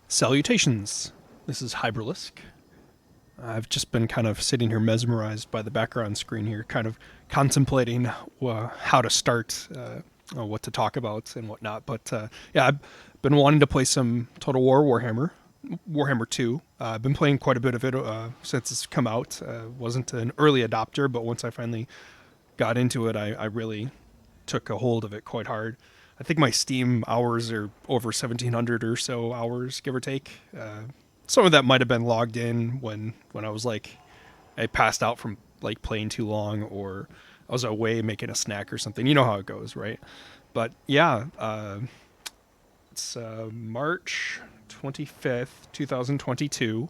Salutations. This is Hybralisk. I've just been kind of sitting here mesmerized by the background screen here, kind of contemplating how to start, what to talk about and whatnot. But yeah, I've been wanting to play some Total War Warhammer, Warhammer 2. I've been playing quite a bit of it since it's come out. Wasn't an early adopter, but once I finally got into it, I really took a hold of it quite hard. I think my Steam hours are over 1,700 or so hours, give or take. Some of that might have been logged in when I was like, I passed out from like playing too long, or I was away making a snack or something. You know how it goes, right? But yeah, it's March 25th, 2022,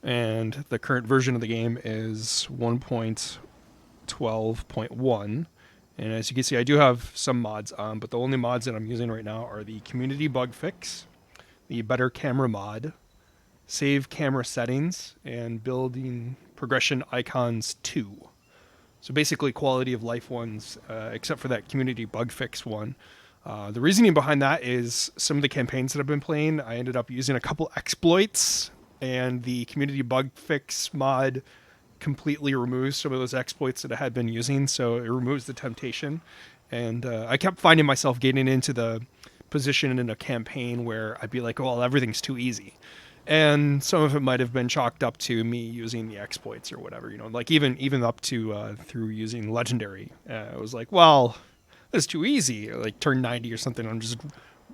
and the current version of the game is 1.12.1. And as you can see, I do have some mods on, but the only mods that I'm using right now are the community bug fix, the better camera mod, save camera settings, and building progression icons 2. So basically quality of life ones, except for that community bug fix one. The reasoning behind that is some of the campaigns that I've been playing, I ended up using a couple exploits, and the community bug fix mod completely removes some of those exploits that I had been using, so it removes the temptation. And I kept finding myself getting into the position in a campaign where I'd be like, well, everything's too easy. And some of it might have been chalked up to me using the exploits or whatever, like even up to through using legendary. It was like, well, that's too easy. Like turn 90 or something, I'm just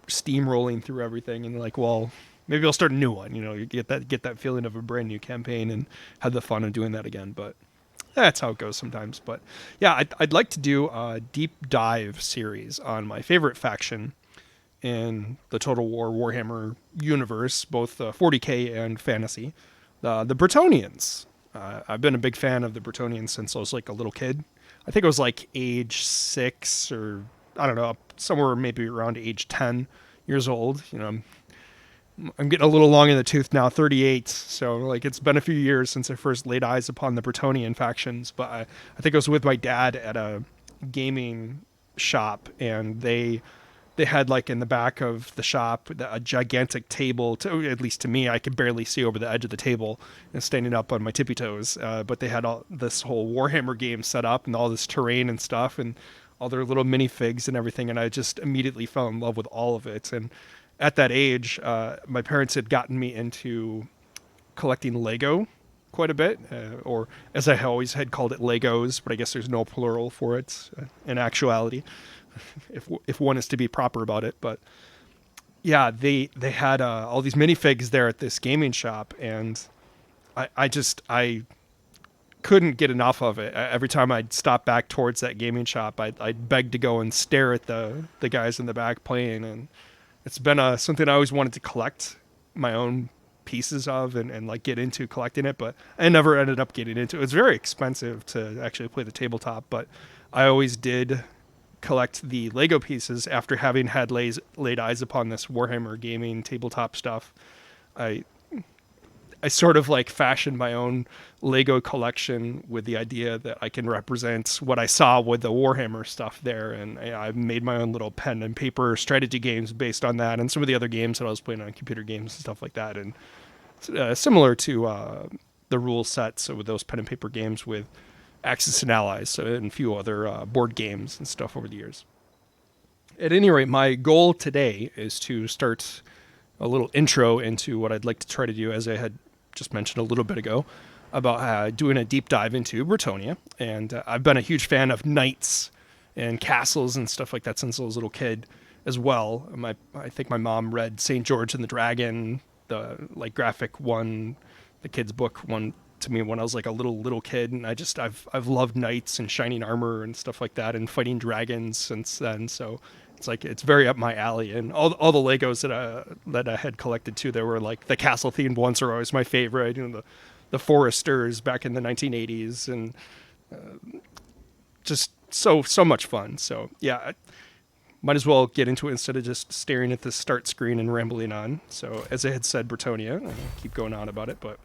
steamrolling through everything, and like, well, maybe I'll start a new one. You get that feeling of a brand new campaign and have the fun of doing that again. But that's how it goes sometimes. But yeah, I'd like to do a deep dive series on my favorite faction in the Total War Warhammer universe, both 40k and fantasy, the Bretonnians. I've been a big fan of the Bretonnians since I was like a little kid. I think it was like age 6, or I don't know, somewhere maybe around age 10 years old. I'm getting a little long in the tooth now, 38. So like it's been a few years since I first laid eyes upon the Bretonnian factions. But I think I was with my dad at a gaming shop, and they had like in the back of the shop a gigantic table. At least to me, I could barely see over the edge of the table and standing up on my tippy toes. But they had all this whole Warhammer game set up and all this terrain and stuff and all their little minifigs and everything. And I just immediately fell in love with all of it. And at that age, my parents had gotten me into collecting Lego quite a bit, or as I always had called it, Legos, but I guess there's no plural for it in actuality, if one is to be proper about it. But yeah, they had all these minifigs there at this gaming shop, and I couldn't get enough of it. Every time I'd stop back towards that gaming shop, I'd beg to go and stare at the guys in the back playing. And it's been something I always wanted to collect my own pieces of and like get into collecting it, but I never ended up getting into it. It's very expensive to actually play the tabletop, but I always did collect the Lego pieces after having had laid eyes upon this Warhammer gaming tabletop stuff. I sort of like fashioned my own Lego collection with the idea that I can represent what I saw with the Warhammer stuff there. And I made my own little pen and paper strategy games based on that, and some of the other games that I was playing on computer games and stuff like that. And similar to the rule sets with those pen and paper games with Axis and Allies and a few other board games and stuff over the years. At any rate, my goal today is to start a little intro into what I'd like to try to do, as I had just mentioned a little bit ago, about doing a deep dive into Bretonnia. And I've been a huge fan of knights and castles and stuff like that since I was a little kid as well. I think my mom read St. George and the Dragon, the like graphic one, the kids book one, to me when I was like a little kid, and I've loved knights and shining armor and stuff like that, and fighting dragons since then. So it's like it's very up my alley, and all the Legos that I had collected too. There were like the castle themed ones are always my favorite. The Foresters back in the 1980s, and just so much fun. So yeah, I might as well get into it instead of just staring at the start screen and rambling on. So as I had said, Bretonnia, I'll keep going on about it, but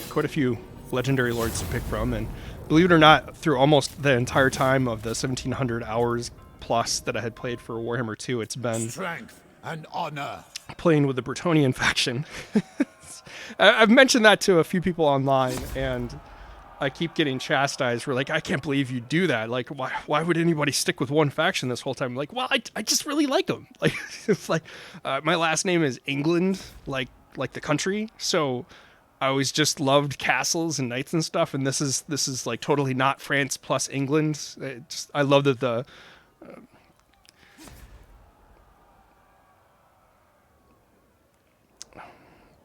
quite a few legendary lords to pick from, and believe it or not, through almost the entire time of the 1,700 hours plus that I had played for Warhammer 2, it's been Strength An honor. playing with the Bretonnian faction. I've mentioned that to a few people online, and I keep getting chastised. We're like, I can't believe you do that. Like, why would anybody stick with one faction this whole time? Like, well, I just really like them. Like, it's like my last name is England, like the country. So I always just loved castles and knights and stuff. And this is like totally not France plus England. I love that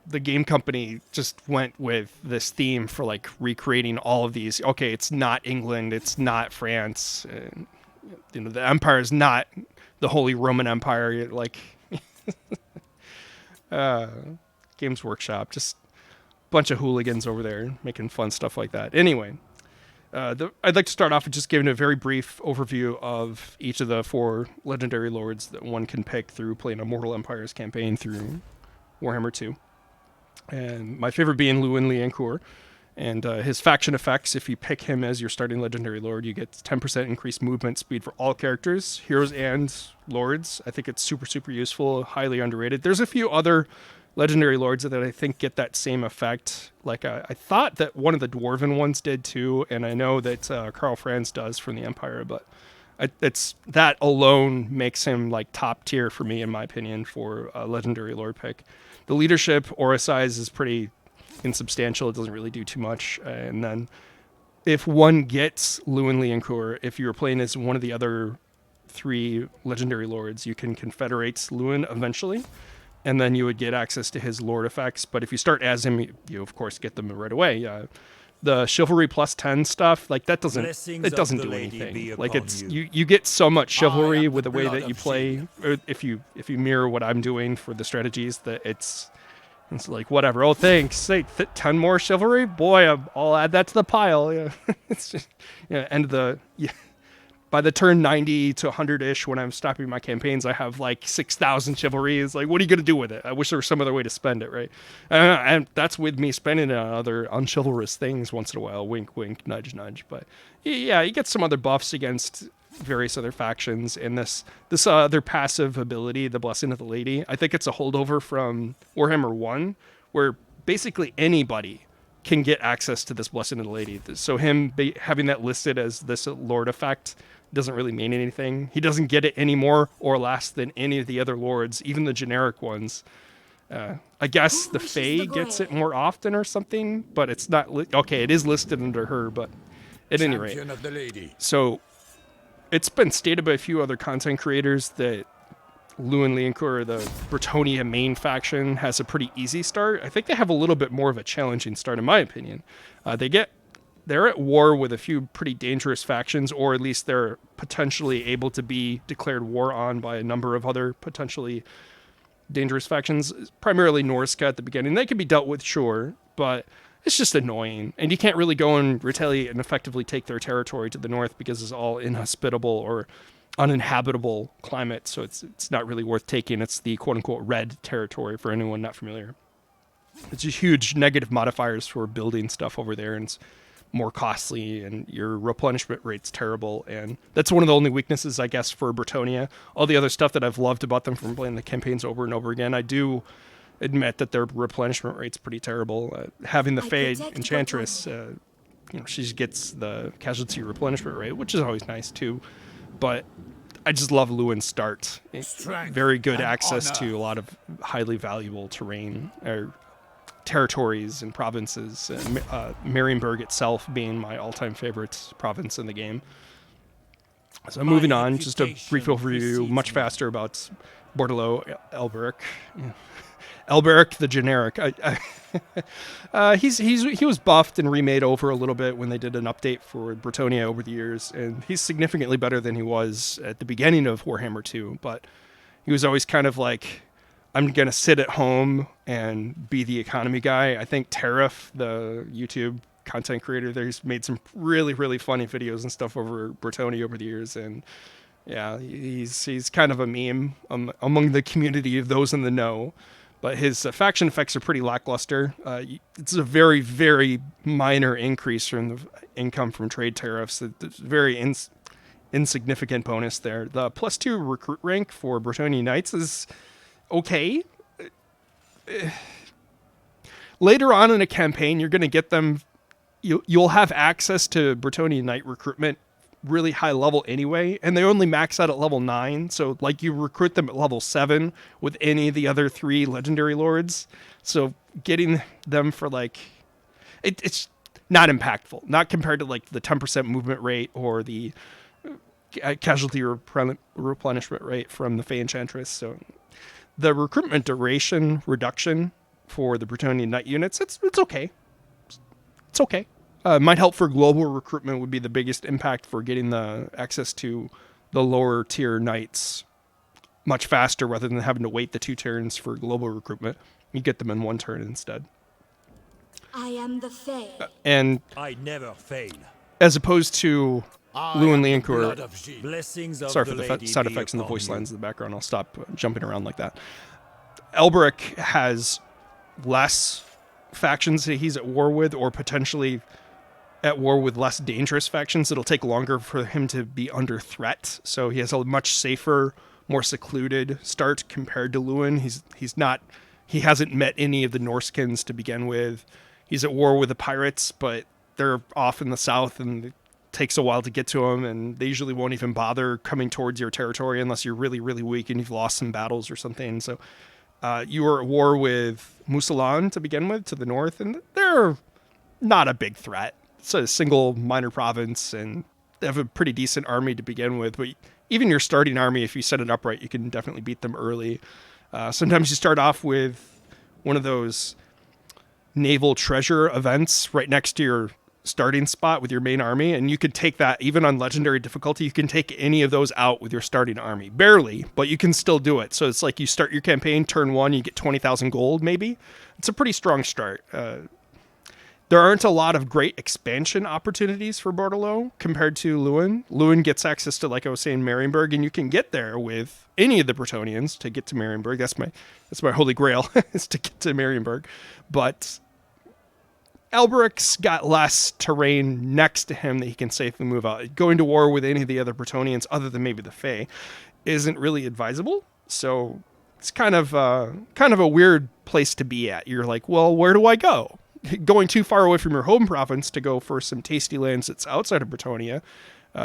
the game company just went with this theme for like recreating all of these. Okay, it's not England, it's not France. The empire is not the Holy Roman Empire. Like, Games Workshop, just a bunch of hooligans over there making fun stuff like that. Anyway, I'd like to start off with just giving a very brief overview of each of the 4 legendary lords that one can pick through playing a Mortal Empires campaign through Warhammer 2. And my favorite being Lewin Liancourt. And his faction effects, if you pick him as your starting legendary lord, you get 10% increased movement speed for all characters, heroes and lords. I think it's super, super useful, highly underrated. There's a few other legendary lords that I think get that same effect. Like, I thought that one of the dwarven ones did too, and I know that Karl Franz does from the Empire, but it's that alone makes him like top tier for me, in my opinion, for a legendary lord pick. The leadership aura size is pretty insubstantial. It doesn't really do too much. And then if one gets Lewin Liancourt, if you're playing as one of the other 3 legendary lords, you can confederate Lewin eventually, and then you would get access to his lord effects. But if you start as him, you of course get them right away. The chivalry plus 10 stuff, like that doesn't do anything. Like it's you get so much chivalry with the way that you play, or if you mirror what I'm doing for the strategies, that it's like whatever. Oh, thanks. Say 10 more chivalry, boy. I'll add that to the pile. Yeah, it's just by the turn 90 to 100-ish, when I'm stopping my campaigns, I have like 6,000 chivalry. It's like, what are you going to do with it? I wish there was some other way to spend it, right? And that's with me spending it on other unchivalrous things once in a while. Wink, wink, nudge, nudge. But yeah, you get some other buffs against various other factions. And this other passive ability, the Blessing of the Lady, I think it's a holdover from Warhammer 1, where basically anybody can get access to this Blessing of the Lady. So him having that listed as this Lord effect doesn't really mean anything. He doesn't get it any more or less than any of the other lords, even the generic ones. I guess the Fae gets it more often or something, but it's not... okay, it is listed under her, but at any rate. So it's been stated by a few other content creators that Lewin Liancourt, the Bretonnia main faction, has a pretty easy start. I think they have a little bit more of a challenging start, in my opinion. They're at war with a few pretty dangerous factions, or at least they're potentially able to be declared war on by a number of other potentially dangerous factions, primarily Norska at the beginning. They can be dealt with, sure, but it's just annoying. And you can't really go and retaliate and effectively take their territory to the north because it's all inhospitable or uninhabitable climate, so it's not really worth taking. It's the quote-unquote red territory for anyone not familiar. It's just huge negative modifiers for building stuff over there, and it's more costly, and your replenishment rate's terrible, and that's one of the only weaknesses, I guess, for Bretonnia. All the other stuff that I've loved about them from playing the campaigns over and over again, I do admit that their replenishment rate's pretty terrible. Having the Fae Enchantress, she gets the casualty replenishment rate, which is always nice too, but I just love Lewin's start. Very good access to a lot of highly valuable terrain, or territories and provinces. Marienburg itself being my all-time favorite province in the game. So moving on, just a brief overview, much faster about Bordelot Elberic. Yeah. Elberic the generic. He was buffed and remade over a little bit when they did an update for Bretonnia over the years, and he's significantly better than he was at the beginning of Warhammer 2, but he was always kind of like, I'm going to sit at home and be the economy guy. I think Tariff, the YouTube content creator there, he's made some really, really funny videos and stuff over Bretonnia over the years, and yeah, he's kind of a meme among the community of those in the know. But his faction effects are pretty lackluster. It's a very, very minor increase from the income from trade tariffs. It's very insignificant bonus there. The +2 recruit rank for Bretonnia Knights is okay. Later on in a campaign, you're going to get them. You'll have access to Bretonnia Knight recruitment really high level anyway, and they only max out at level 9. So like you recruit them at level 7 with any of the other 3 legendary lords. So getting them for like it's not impactful, not compared to like the 10% movement rate or the casualty replenishment rate from the Fey Enchantress. So the recruitment duration reduction for the Bretonnian Knight units, it's okay. It's okay. Might help for global recruitment would be the biggest impact for getting the access to the lower tier knights much faster rather than having to wait the 2 turns for global recruitment. You get them in 1 turn instead. I am the Fae. And I never fail. as opposed to Lou and Lian, who are... Blessings of Sorry for the sound effects and the voice lines in the background. I'll stop jumping around like that. Elberic has less factions that he's at war with, or potentially at war with less dangerous factions. It'll take longer for him to be under threat. So he has a much safer, more secluded start compared to Lewin. He hasn't met any of the Norsekins to begin with. He's at war with the pirates, but they're off in the south and it takes a while to get to them, and they usually won't even bother coming towards your territory unless you're really, really weak and you've lost some battles or something. So you were at war with Musalan to begin with, to the north, and they're not a big threat. It's a single minor province, and they have a pretty decent army to begin with. But even your starting army, if you set it up right, you can definitely beat them early. Sometimes you start off with one of those naval treasure events right next to your starting spot with your main army, and you could take that even on legendary difficulty. You can take any of those out with your starting army, barely, but you can still do it. So it's like you start your campaign turn 1, you get 20,000 gold maybe. It's a pretty strong start. There aren't a lot of great expansion opportunities for Bordelot compared to Lewin. Lewin gets access to, like I was saying, Marienburg, and you can get there with any of the Bretonnians to get to Marienburg. That's my holy grail, is to get to Marienburg. But Elberic's got less terrain next to him that he can safely move out. Going to war with any of the other Bretonnians, other than maybe the Fae, isn't really advisable. So it's kind of a weird place to be at. You're like, well, where do I go? Going too far away from your home province to go for some tasty lands that's outside of Bretonnia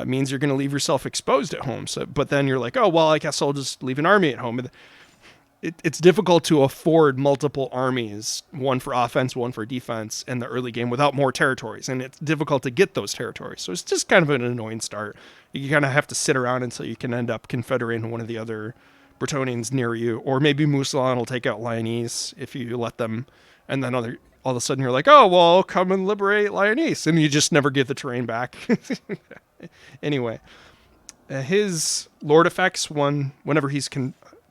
means you're going to leave yourself exposed at home. So, but then you're like, oh, well, I guess I'll just leave an army at home. It's difficult to afford multiple armies, one for offense, one for defense, in the early game without more territories. And it's difficult to get those territories. So it's just kind of an annoying start. You kind of have to sit around until you can end up confederating one of the other Bretonnians near you. Or maybe Musalan will take out Lyonese if you let them. And then all of a sudden you're like, oh, well, come and liberate Lyonese. And you just never get the terrain back. Anyway, his Lord effects, whenever he's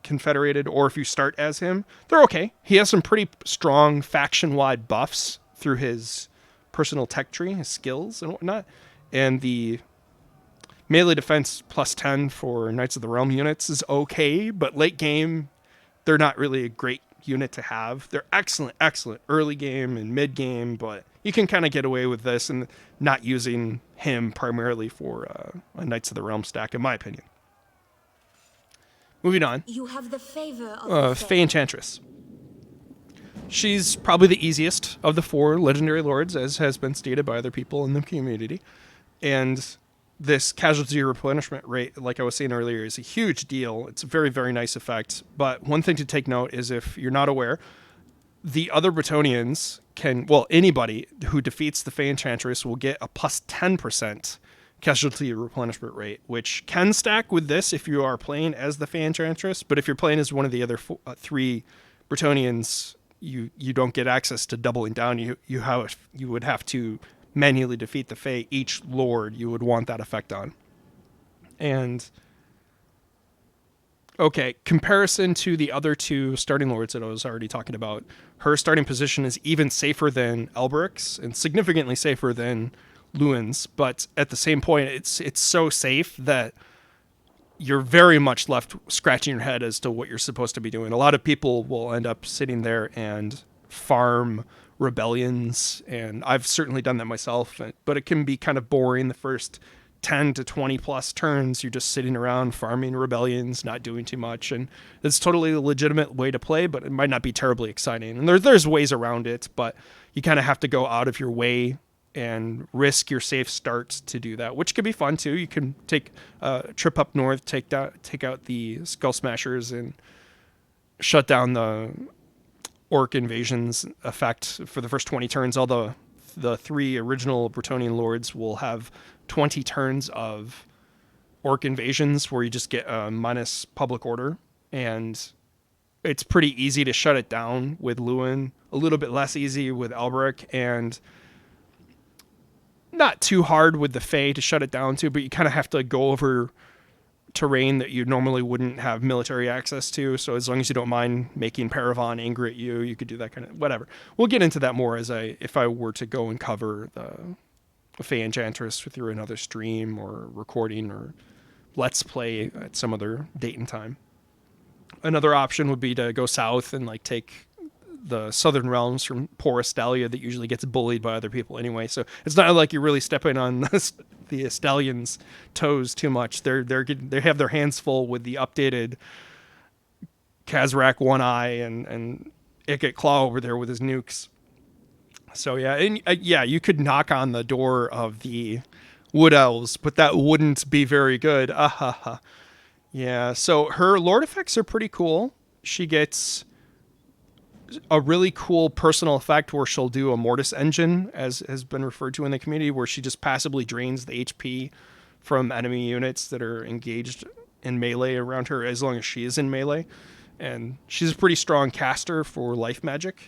confederated, or if you start as him, they're okay. He has some pretty strong faction-wide buffs through his personal tech tree, his skills and whatnot. And the melee defense plus 10 for Knights of the Realm units is okay, but late game, they're not really a great unit to have. They're excellent early game and mid game, but you can kind of get away with this and not using him primarily for a Knights of the Realm stack, in my opinion. Moving on. You have the favor of Fey Enchantress. She's probably the easiest of the 4 legendary lords, as has been stated by other people in the community. And this casualty replenishment rate, like I was saying earlier, is a huge deal. It's a very, very nice effect. But one thing to take note is, if you're not aware, the other Bretonnians anybody who defeats the Fey Enchantress will get a plus 10% casualty replenishment rate, which can stack with this if you are playing as the Fey Enchantress. But if you're playing as one of the other 3 Bretonnians, you don't get access to doubling down. You would have to manually defeat the Fey. Each lord you would want that effect on. And okay, comparison to the other 2 starting lords that I was already talking about, her starting position is even safer than Elberic's and significantly safer than Lewin's, but at the same point, it's so safe that you're very much left scratching your head as to what you're supposed to be doing. A lot of people will end up sitting there and farm rebellions, and I've certainly done that myself, but it can be kind of boring the first 10 to 20 plus turns, you're just sitting around farming rebellions, not doing too much. And it's totally a legitimate way to play, but it might not be terribly exciting. And there's ways around it, but you kind of have to go out of your way and risk your safe starts to do that, which could be fun too. You can take a trip up north, take out the Skull Smashers and shut down the Orc invasions effect for the first 20 turns. Although the 3 original Bretonnian lords will have 20 turns of Orc invasions where you just get a minus public order, and it's pretty easy to shut it down with Lewin, a little bit less easy with Alberic, and not too hard with the Fae to shut it down to, but you kind of have to go over terrain that you normally wouldn't have military access to. So as long as you don't mind making Paravon angry at you, you could do that kind of whatever. We'll get into that more if I were to go and cover the Fae Enchantress through another stream or recording or let's play at some other date and time. Another option would be to go south and like take the southern realms from poor Estalia that usually gets bullied by other people anyway. So it's not like you're really stepping on the Estalians' toes too much. They have their hands full with the updated Kazrak One Eye and Ikit Claw over there with his nukes. So yeah, and you could knock on the door of the Wood Elves, but that wouldn't be very good. Yeah, so her Lord effects are pretty cool. She gets a really cool personal effect where she'll do a Mortis engine, as has been referred to in the community, where she just passively drains the HP from enemy units that are engaged in melee around her as long as she is in melee. And she's a pretty strong caster for life magic.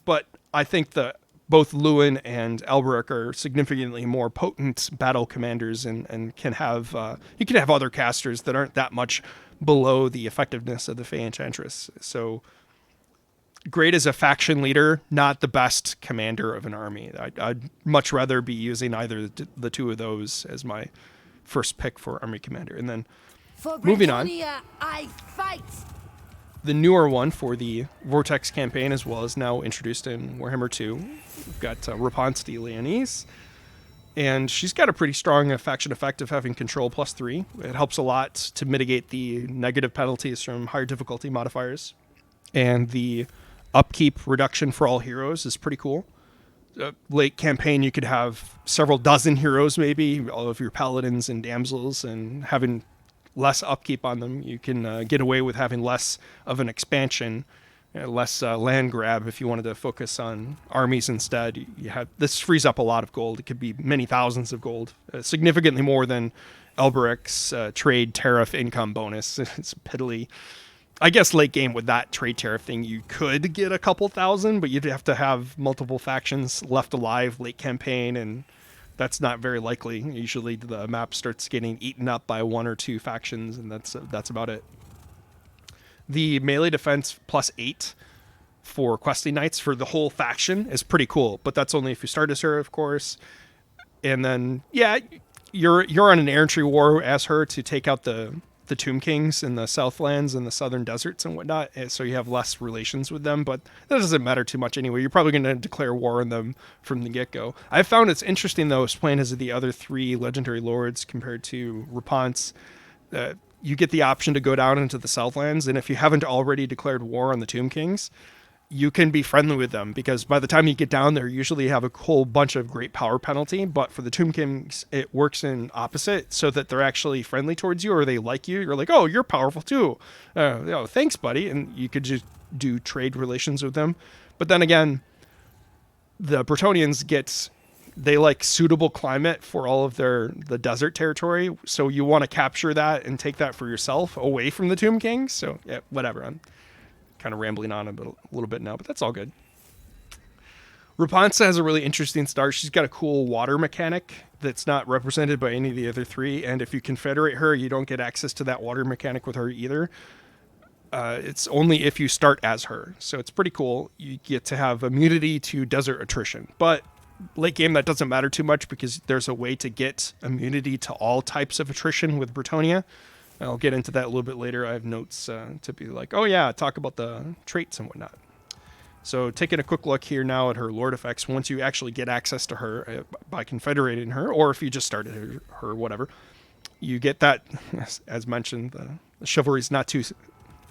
But I think that both Lewin and Alberic are significantly more potent battle commanders and can have you can have other casters that aren't that much below the effectiveness of the Fae Enchantress. So great as a faction leader, not the best commander of an army. I'd much rather be using either the two of those as my first pick for army commander. And then For moving on, Bretonnia, I fight! the newer one for the Vortex campaign as well is now introduced in Warhammer 2. We've got Rapunzel de Leonis, and she's got a pretty strong faction effect of having control +3. It helps a lot to mitigate the negative penalties from higher difficulty modifiers. And the upkeep reduction for all heroes is pretty cool. Late campaign, you could have several dozen heroes, maybe all of your paladins and damsels, and having less upkeep on them. You can get away with having less of an expansion, less land grab if you wanted to focus on armies instead. This frees up a lot of gold. It could be many thousands of gold, significantly more than Elberic's trade tariff income bonus. It's piddly. I guess late game with that trade tariff thing, you could get a couple thousand, but you'd have to have multiple factions left alive late campaign, and that's not very likely. Usually the map starts getting eaten up by 1 or 2 factions, and that's about it. The melee defense +8 for questing knights for the whole faction is pretty cool, but that's only if you start as her, of course. And then, yeah, you're on an errantry war as her to take out the Tomb Kings in the Southlands and the Southern Deserts and whatnot, so you have less relations with them, but that doesn't matter too much anyway. You're probably going to declare war on them from the get-go. I found it's interesting, though, as playing as the other 3 Legendary Lords compared to Rapunzel, you get the option to go down into the Southlands, and if you haven't already declared war on the Tomb Kings, you can be friendly with them, because by the time you get down there, you usually have a whole bunch of great power penalty. But for the Tomb Kings, it works in opposite, so that they're actually friendly towards you, or they like you. You're like, oh, you're powerful too. Thanks, buddy. And you could just do trade relations with them. But then again, the Bretonnians they like suitable climate for all of the desert territory. So you want to capture that and take that for yourself away from the Tomb Kings. So yeah, whatever. I'm kind of rambling on a little bit now, but that's all good. Rapunzel has a really interesting start. She's got a cool water mechanic that's not represented by any of the other 3, and if you confederate her, you don't get access to that water mechanic with her either. It's only if you start as her, so it's pretty cool. You get to have immunity to desert attrition, but late game that doesn't matter too much because there's a way to get immunity to all types of attrition with Bretonnia. I'll get into that a little bit later. I have notes to be like, oh yeah, talk about the traits and whatnot. So taking a quick look here now at her Lord effects, once you actually get access to her by confederating her, or if you just started her whatever, you get that, as mentioned, the chivalry is not too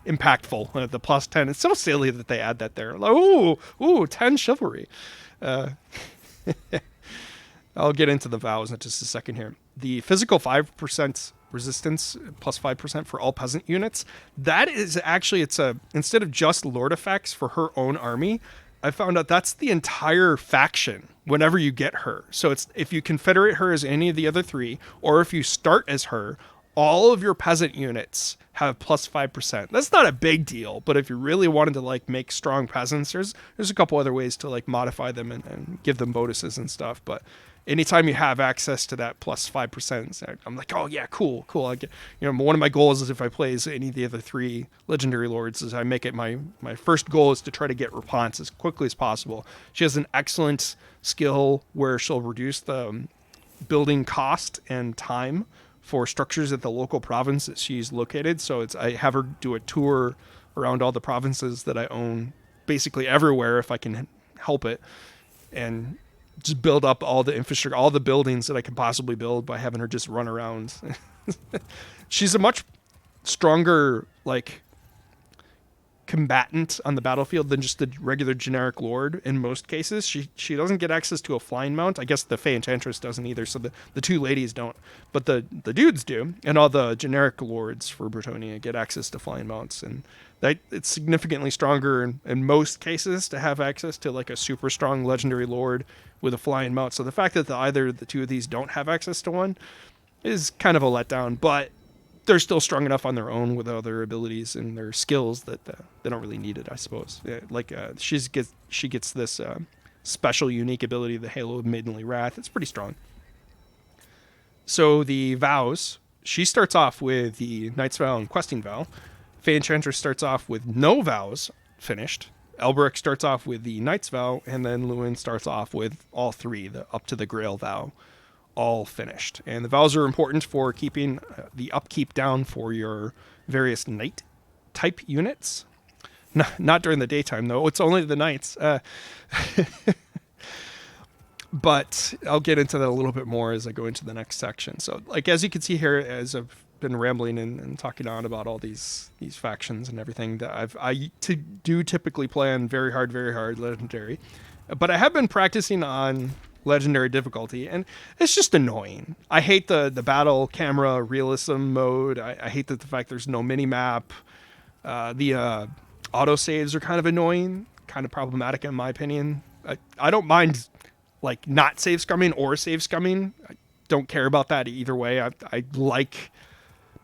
impactful. The plus 10, it's so silly that they add that there. Like, ooh, 10 chivalry. I'll get into the vows in just a second here. The physical 5% resistance plus 5% for all peasant units. That is actually, instead of just Lord effects for her own army, I found out that's the entire faction whenever you get her. So it's if you confederate her as any of the other three, or if you start as her, all of your peasant units have plus 5%. That's not a big deal, but if you really wanted to like make strong peasants, there's a couple other ways to like modify them and give them bonuses and stuff. But anytime you have access to that plus 5%, I'm like, oh yeah, cool. I get, one of my goals is if I play as any of the other three legendary lords, is I make it my first goal is to try to get Rapunzel as quickly as possible. She has an excellent skill where she'll reduce the building cost and time for structures at the local province that she's located. So I have her do a tour around all the provinces that I own, basically everywhere if I can help it, and just build up all the infrastructure, all the buildings that I can possibly build by having her just run around. She's a much stronger, like, combatant on the battlefield than just the regular generic lord in most cases. She doesn't get access to a flying mount. I guess the Fey Enchantress doesn't either, so the two ladies don't. But the dudes do, and all the generic lords for Bretonnia get access to flying mounts, and that it's significantly stronger in most cases to have access to like a super strong legendary lord with a flying mount. So the fact that either the two of these don't have access to one is kind of a letdown, but they're still strong enough on their own with other abilities and their skills that they don't really need it, I suppose. Yeah, like she gets this special, unique ability, the Halo of Maidenly Wrath. It's pretty strong. So the vows, she starts off with the Knight's Vow and Questing Vow. Fey Enchantress starts off with no vows finished. Elberic starts off with the Knight's Vow, and then Lewin starts off with all three, up to the Grail Vow, all finished. And the vows are important for keeping the upkeep down for your various knight type units. Not during the daytime, though. It's only the knights. But I'll get into that a little bit more as I go into the next section. So, like, as you can see here, as I've been rambling and talking on about all these factions and everything, that I do typically play on very hard legendary. But I have been practicing on legendary difficulty, and it's just annoying. I hate the battle camera realism mode. I hate the fact there's no mini map. The auto saves are kind of annoying, kind of problematic in my opinion. I don't mind like not save scumming or save scumming. I don't care about that either way. I like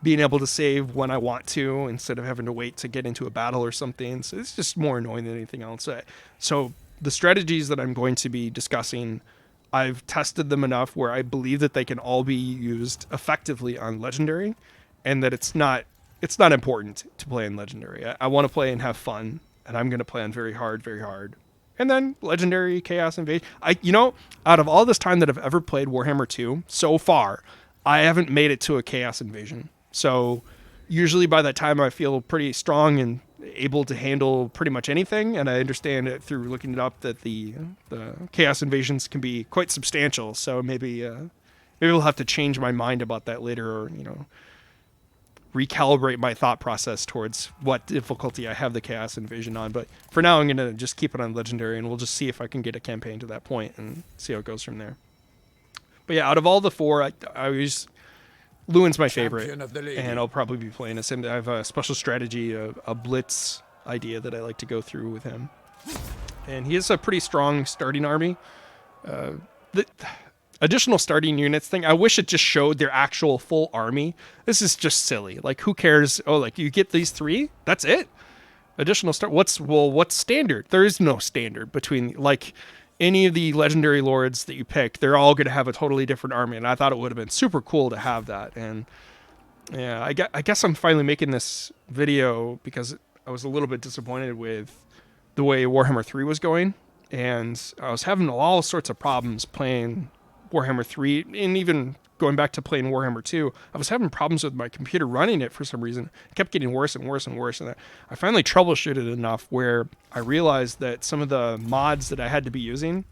being able to save when I want to instead of having to wait to get into a battle or something. So it's just more annoying than anything else. So the strategies that I'm going to be discussing, I've tested them enough where I believe that they can all be used effectively on Legendary, and that it's not important to play in Legendary. I want to play and have fun, and I'm going to play on very hard. And then Legendary, Chaos Invasion. Out of all this time that I've ever played Warhammer 2, so far, I haven't made it to a Chaos Invasion. So usually by that time I feel pretty strong and able to handle pretty much anything, and I understand it through looking it up that the Chaos Invasions can be quite substantial. So maybe we'll have to change my mind about that later, or recalibrate my thought process towards what difficulty I have the Chaos Invasion on. But for now, I'm going to just keep it on Legendary, and we'll just see if I can get a campaign to that point and see how it goes from there. But yeah, out of all the four, Lewin's my favorite, and I'll probably be playing as him. I have a special strategy, a blitz idea that I like to go through with him. And he has a pretty strong starting army. The additional starting units thing, I wish it just showed their actual full army. This is just silly. Like, who cares? Oh, like, you get these three? That's it? Additional what's standard? There is no standard between, like, any of the legendary lords that you pick. They're all going to have a totally different army, and I thought it would have been super cool to have that. And yeah, I guess I'm finally making this video because I was a little bit disappointed with the way Warhammer 3 was going, and I was having all sorts of problems playing Warhammer 3, and even going back to playing Warhammer 2, I was having problems with my computer running it for some reason. It kept getting worse and worse and worse, and I finally troubleshooted enough where I realized that some of the mods that I had to be using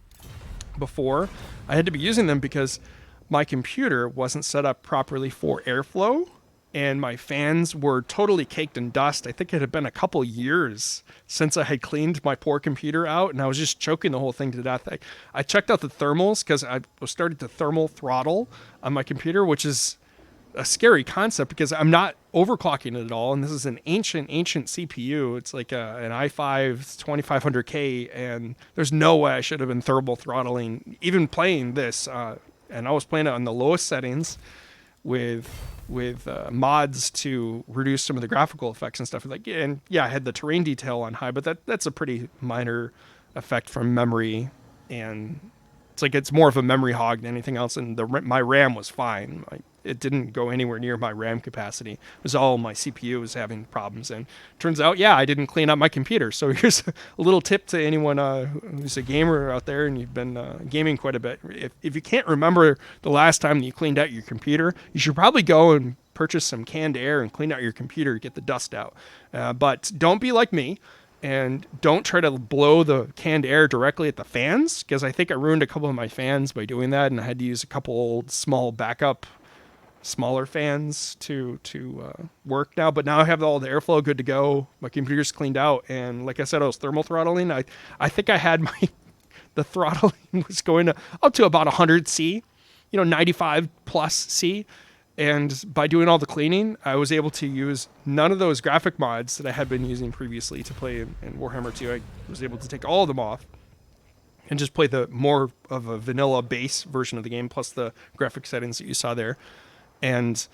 before, I had to be using them because my computer wasn't set up properly for airflow, and my fans were totally caked in dust. I think it had been a couple years since I had cleaned my poor computer out, and I was just choking the whole thing to death. I checked out the thermals because I was starting to thermal throttle on my computer, which is a scary concept because I'm not overclocking it at all, and this is an ancient CPU. It's like an i5 2500K, and there's no way I should have been thermal throttling even playing this. And I was playing it on the lowest settings with mods to reduce some of the graphical effects and stuff. Like, and yeah, I had the terrain detail on high, but that's a pretty minor effect from memory, and it's more of a memory hog than anything else. And my RAM was fine. It didn't go anywhere near my RAM capacity. It was all my CPU was having problems. And turns out, yeah, I didn't clean up my computer. So here's a little tip to anyone who's a gamer out there and you've been gaming quite a bit. If you can't remember the last time that you cleaned out your computer, you should probably go and purchase some canned air and clean out your computer to get the dust out. But don't be like me. And don't try to blow the canned air directly at the fans, because I think I ruined a couple of my fans by doing that, and I had to use a couple old small backup, smaller fans to work now. But now I have all the airflow good to go. My computer's cleaned out, and like I said, I was thermal throttling. I think I had the throttling was going up to about 100 C, 95 plus C. And by doing all the cleaning, I was able to use none of those graphic mods that I had been using previously to play in Warhammer 2. I was able to take all of them off and just play the more of a vanilla base version of the game, plus the graphic settings that you saw there. And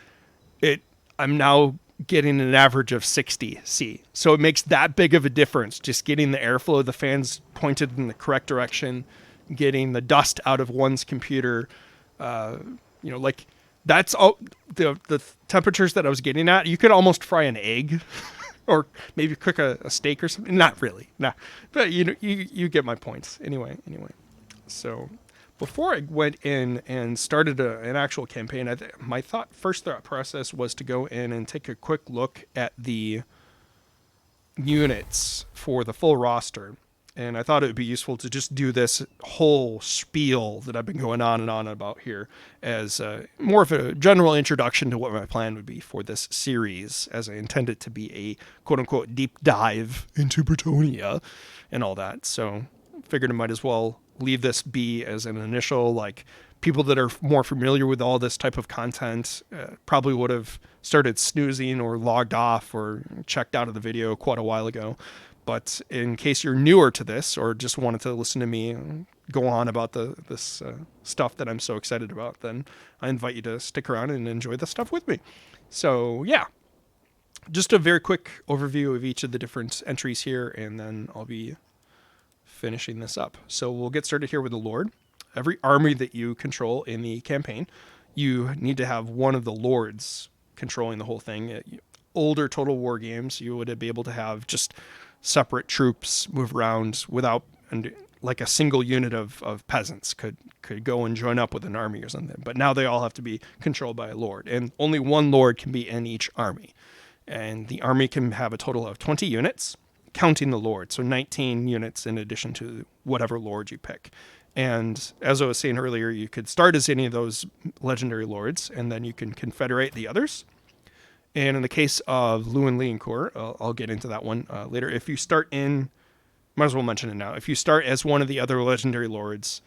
I'm now getting an average of 60 C. So it makes that big of a difference, just getting the airflow of the fans pointed in the correct direction, getting the dust out of one's computer, that's all the temperatures that I was getting at. You could almost fry an egg or maybe cook a steak or something. Not really. Nah. But you get my points. Anyway. So before I went in and started an actual campaign, my first thought process was to go in and take a quick look at the units for the full roster. And I thought it would be useful to just do this whole spiel that I've been going on and on about here as more of a general introduction to what my plan would be for this series, as I intend it to be a quote-unquote deep dive into Bretonnia and all that. So figured I might as well leave this be as an initial, people that are more familiar with all this type of content probably would have started snoozing or logged off or checked out of the video quite a while ago. But in case you're newer to this or just wanted to listen to me go on about this stuff that I'm so excited about, then I invite you to stick around and enjoy the stuff with me. So, yeah, just a very quick overview of each of the different entries here, and then I'll be finishing this up. So we'll get started here with the Lord. Every army that you control in the campaign, you need to have one of the lords controlling the whole thing. Older Total War games, you would be able to have just separate troops move around without, and like a single unit of peasants could go and join up with an army or something. But now they all have to be controlled by a lord, and only one lord can be in each army. And the army can have a total of 20 units, counting the lord. So 19 units in addition to whatever lord you pick. And as I was saying earlier, you could start as any of those legendary lords, and then you can confederate the others. And in the case of Lewin Leoncourt, I'll get into that one later. If you start in, might as well mention it now. If you start as one of the other legendary lords,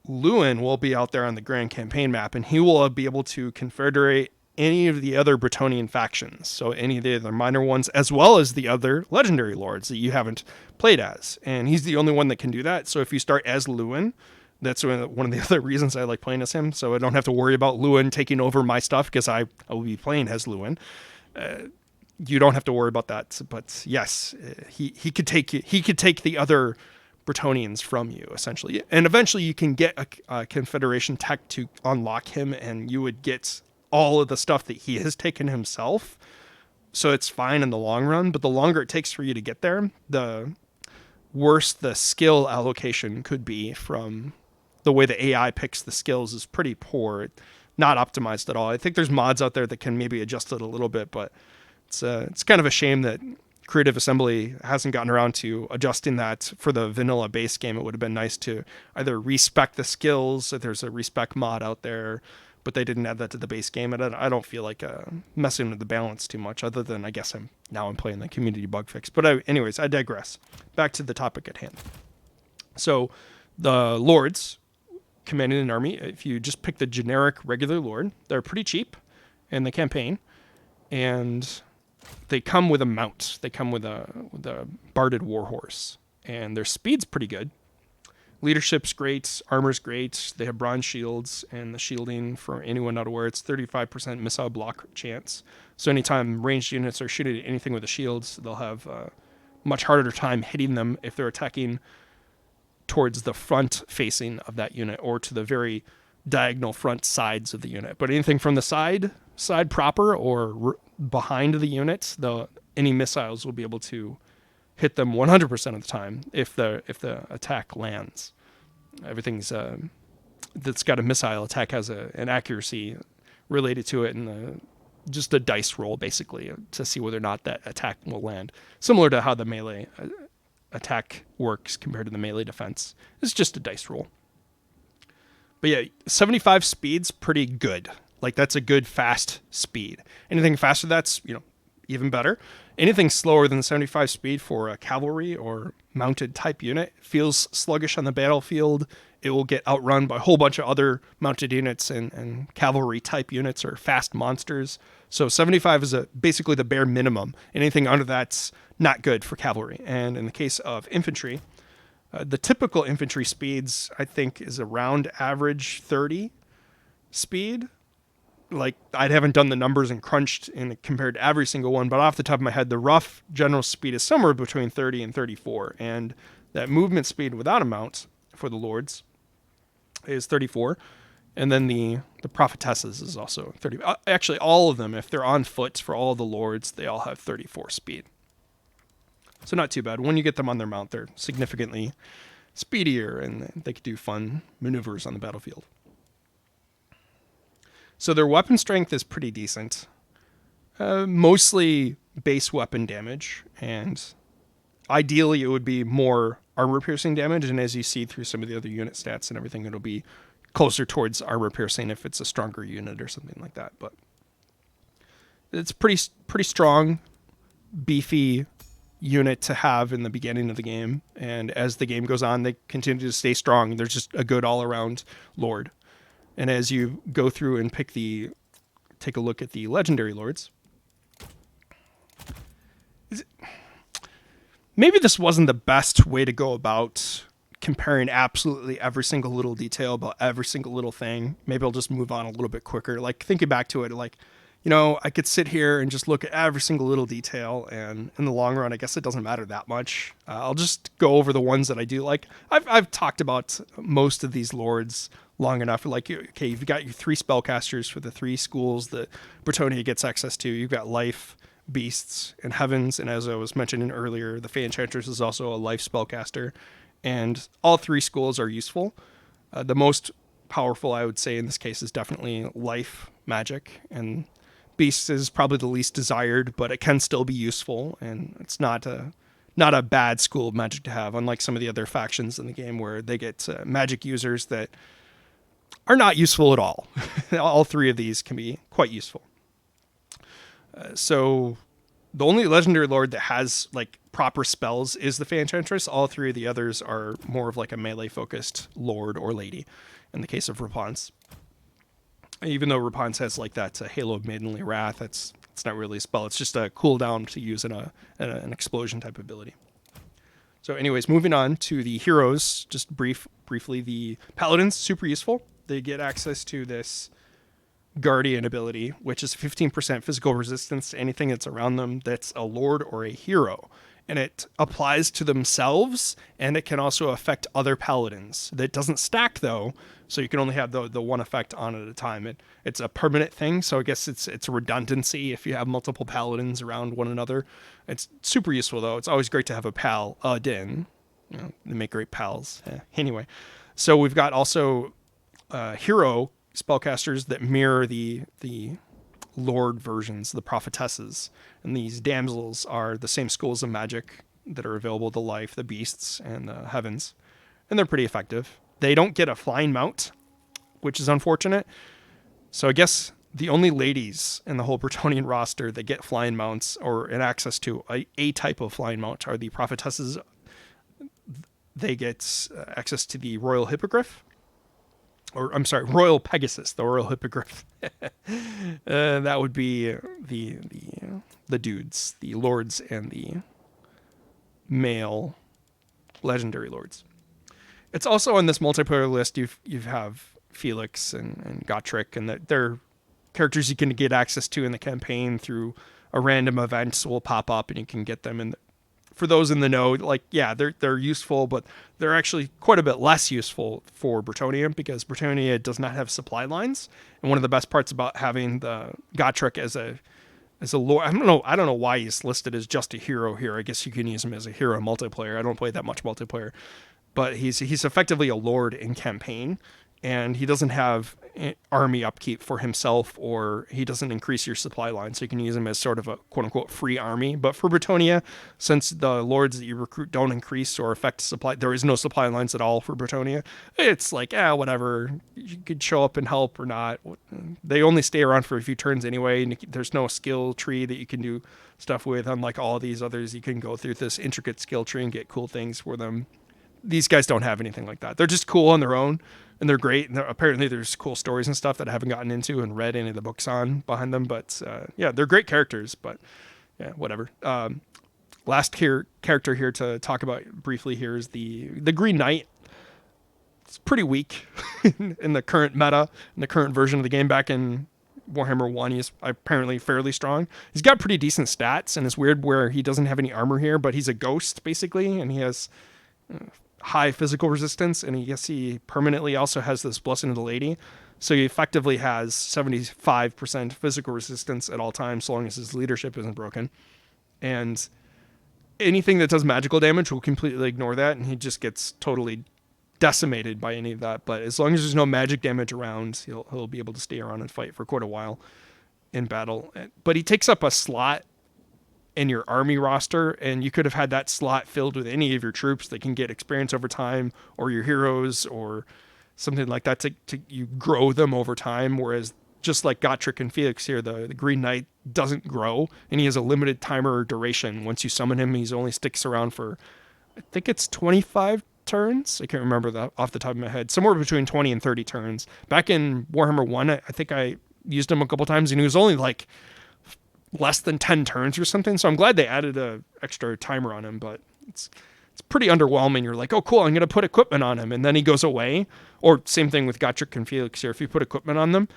Lewin will be out there on the grand campaign map, and he will be able to confederate any of the other Bretonnian factions. So any of the other minor ones, as well as the other legendary lords that you haven't played as. And he's the only one that can do that. So if you start as Lewin, that's one of the other reasons I like playing as him. So I don't have to worry about Lewin taking over my stuff, because I will be playing as Lewin. You don't have to worry about that. But yes, he could take the other Bretonnians from you, essentially. And eventually you can get a Confederation tech to unlock him, and you would get all of the stuff that he has taken himself. So it's fine in the long run, but the longer it takes for you to get there, the worse the skill allocation could be from the way the AI picks the skills is pretty poor, not optimized at all. I think there's mods out there that can maybe adjust it a little bit, but it's kind of a shame that Creative Assembly hasn't gotten around to adjusting that for the vanilla base game. It would have been nice to either respec the skills, if there's a respec mod out there, but they didn't add that to the base game. And I don't feel like messing with the balance too much, other than I guess I'm playing the community bug fix. But anyways, I digress. Back to the topic at hand. So the lords commanding an army, if you just pick the generic regular lord, they're pretty cheap in the campaign, and they come with a mount. They come with a barded warhorse, and their speed's pretty good. Leadership's great, armor's great. They have bronze shields, and the shielding, for anyone not aware, it's 35% missile block chance. So anytime ranged units are shooting at anything with the shields, they'll have a much harder time hitting them if they're attacking towards the front facing of that unit or to the very diagonal front sides of the unit. But anything from the side proper or behind the unit, any missiles will be able to hit them 100% of the time if the attack lands. Everything's that's got a missile attack has an accuracy related to it, and just a dice roll basically to see whether or not that attack will land. Similar to how the melee attack works compared to the melee defense. It's just a dice roll. But yeah, 75 speed's pretty good. Like, that's a good fast speed. Anything faster, that's, even better. Anything slower than 75 speed for a cavalry or mounted type unit feels sluggish on the battlefield. It will get outrun by a whole bunch of other mounted units and cavalry type units or fast monsters. So 75 is basically the bare minimum. Anything under that's not good for cavalry. And in the case of infantry, the typical infantry speeds, I think, is around average 30 speed. Like, I haven't done the numbers and crunched compared to every single one, but off the top of my head, the rough general speed is somewhere between 30 and 34. And that movement speed without a mount for the lords is 34. And then the prophetesses is also 30. Actually, all of them, if they're on foot for all the lords, they all have 34 speed. So not too bad. When you get them on their mount, they're significantly speedier, and they can do fun maneuvers on the battlefield. So their weapon strength is pretty decent. Mostly base weapon damage, and ideally it would be more armor-piercing damage, and as you see through some of the other unit stats and everything, it'll be closer towards armor-piercing if it's a stronger unit or something like that. But it's pretty strong, beefy unit to have in the beginning of the game, and as the game goes on, they continue to stay strong. They're just a good all-around lord. And as you go through and take a look at the legendary lords, maybe this wasn't the best way to go about comparing absolutely every single little detail about every single little thing. Maybe I'll just move on a little bit quicker. Like, thinking back to it, like, I could sit here and just look at every single little detail, and in the long run, I guess it doesn't matter that much. I'll just go over the ones that I do like. I've talked about most of these lords long enough. Like, okay, you've got your 3 spellcasters for the 3 schools that Bretonnia gets access to. You've got life, beasts, and heavens, and as I was mentioning earlier, the Fey Enchantress is also a life spellcaster, and all 3 schools are useful. The most powerful, I would say, in this case is definitely life magic, and beasts is probably the least desired, but it can still be useful, and it's not a bad school of magic to have, unlike some of the other factions in the game where they get magic users that are not useful at all. All 3 of these can be quite useful. So the only legendary lord that has like proper spells is the Fey Enchantress. All 3 of the others are more of like a melee focused lord or lady. In the case of Rapunzel, even though Rapunzel has like that Halo of Maidenly Wrath, it's not really a spell. It's just a cooldown to use in an explosion type ability. So anyways, moving on to the heroes, just briefly, the paladins, super useful. They get access to this guardian ability, which is 15% physical resistance to anything that's around them that's a lord or a hero. And it applies to themselves, and it can also affect other paladins. That doesn't stack, though, so you can only have the one effect on at a time. It's a permanent thing, so I guess it's a redundancy if you have multiple paladins around one another. It's super useful, though. It's always great to have a paladin. They make great pals. Anyway, So we've got also hero spellcasters that mirror the Lord versions, the prophetesses. And these damsels are the same schools of magic that are available to life, the beasts and the heavens. And they're pretty effective. They don't get a flying mount, which is unfortunate. So I guess the only ladies in the whole Bretonnian roster that get flying mounts or an access to a type of flying mount are the prophetesses. They get access to the Royal Hippogriff. Or, I'm sorry, Royal Pegasus, the Royal Hippogriff. That would be the dudes, the lords and the male legendary lords. It's also on this multiplayer list. You have Felix and Gotrek, and they're characters you can get access to in the campaign through a random events will pop up, and you can get them. And for those in the know, like, yeah, they're useful, but they're actually quite a bit less useful for Bretonnia because Bretonnia does not have supply lines. And one of the best parts about having the Gotrek as a lord, I don't know why he's listed as just a hero here. I guess you can use him as a hero multiplayer. I don't play that much multiplayer, but he's effectively a lord in campaign, and he doesn't have army upkeep for himself, or he doesn't increase your supply line, so you can use him as sort of a quote-unquote free army. But for Bretonnia, since the lords that you recruit don't increase or affect supply, there is no supply lines at all for Bretonnia. It's like, whatever, you could show up and help or not. They only stay around for a few turns anyway, and there's no skill tree that you can do stuff with. Unlike all these others, you can go through this intricate skill tree and get cool things for them. These guys don't have anything like that. They're just cool on their own, and they're great. And apparently there's cool stories and stuff that I haven't gotten into and read any of the books on behind them. But yeah, they're great characters, but yeah, whatever. Last character here to talk about briefly here is the Green Knight. It's pretty weak in the current meta, in the current version of the game. Back in Warhammer 1, he's apparently fairly strong. He's got pretty decent stats, and it's weird where he doesn't have any armor here, but he's a ghost, basically, and he has high physical resistance, and I guess he permanently also has this Blessing of the Lady, so he effectively has 75% physical resistance at all times, so long as his leadership isn't broken. And anything that does magical damage will completely ignore that, and he just gets totally decimated by any of that. But as long as there's no magic damage around, he'll be able to stay around and fight for quite a while in battle. But he takes up a slot in your army roster, and you could have had that slot filled with any of your troops that can get experience over time, or your heroes, or something like that to you grow them over time. Whereas just like Gotrek and Felix here, the Green Knight doesn't grow, and he has a limited timer duration. Once you summon him, he's only sticks around for, I think it's 25 turns. I can't remember that off the top of my head. Somewhere between 20 and 30 turns. Back in Warhammer 1, I think I used him a couple times, and he was only like less than 10 turns or something. So I'm glad they added a extra timer on him, but it's pretty underwhelming. You're like, oh cool, I'm going to put equipment on him, and then he goes away. Or same thing with Gotrek and Felix here. If you put equipment on them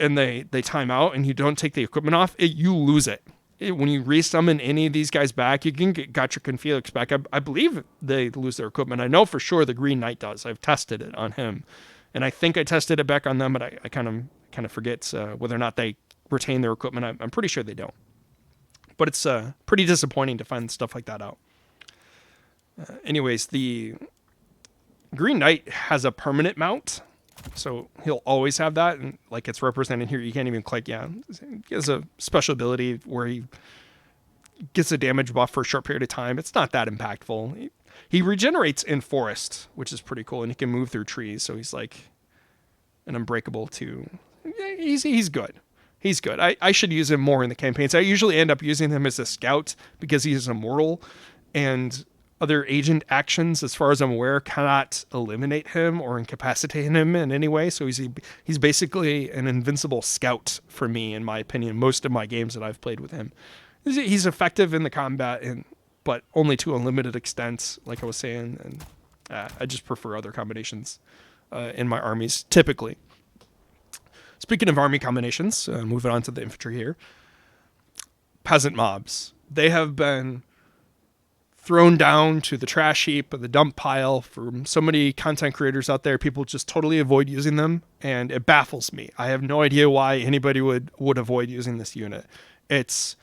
and they time out and you don't take the equipment off, you lose it. When you resummon any of these guys back, you can get Gotrek and Felix back. I believe they lose their equipment. I know for sure the Green Knight does. I've tested it on him, and I think I tested it back on them, but I kind of forget whether or not they retain their equipment. I'm pretty sure they don't, but it's pretty disappointing to find stuff like that out. Anyways, the Green Knight has a permanent mount, so he'll always have that, and like it's represented here, you can't even click. Yeah, he has a special ability where he gets a damage buff for a short period of time. It's not that impactful. He regenerates in forest, which is pretty cool, and he can move through trees, so he's like an unbreakable too. He's good. He's good. I should use him more in the campaigns. I usually end up using him as a scout because he's immortal, and other agent actions, as far as I'm aware, cannot eliminate him or incapacitate him in any way. So he's basically an invincible scout for me, in my opinion, most of my games that I've played with him. He's effective in the combat, but only to a limited extent, like I was saying, and I just prefer other combinations in my armies, typically. Speaking of army combinations, moving on to the infantry here, peasant mobs. They have been thrown down to the trash heap or the dump pile for so many content creators out there. People just totally avoid using them, and it baffles me. I have no idea why anybody would avoid using this unit. It's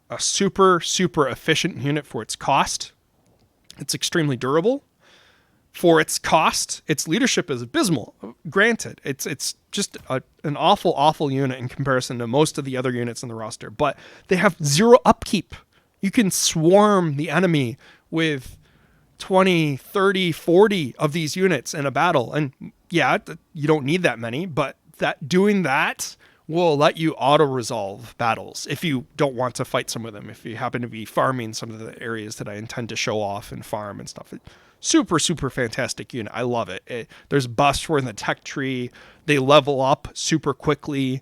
a super, super efficient unit for its cost. It's extremely durable. For its cost, its leadership is abysmal. Granted, it's just an awful unit in comparison to most of the other units in the roster, but they have 0 upkeep. You can swarm the enemy with 20, 30, 40 of these units in a battle. And yeah, you don't need that many, but doing that will let you auto-resolve battles if you don't want to fight some of them, if you happen to be farming some of the areas that I intend to show off and farm and stuff. Super fantastic unit. I love it. There's buffs for in the tech tree. They level up super quickly.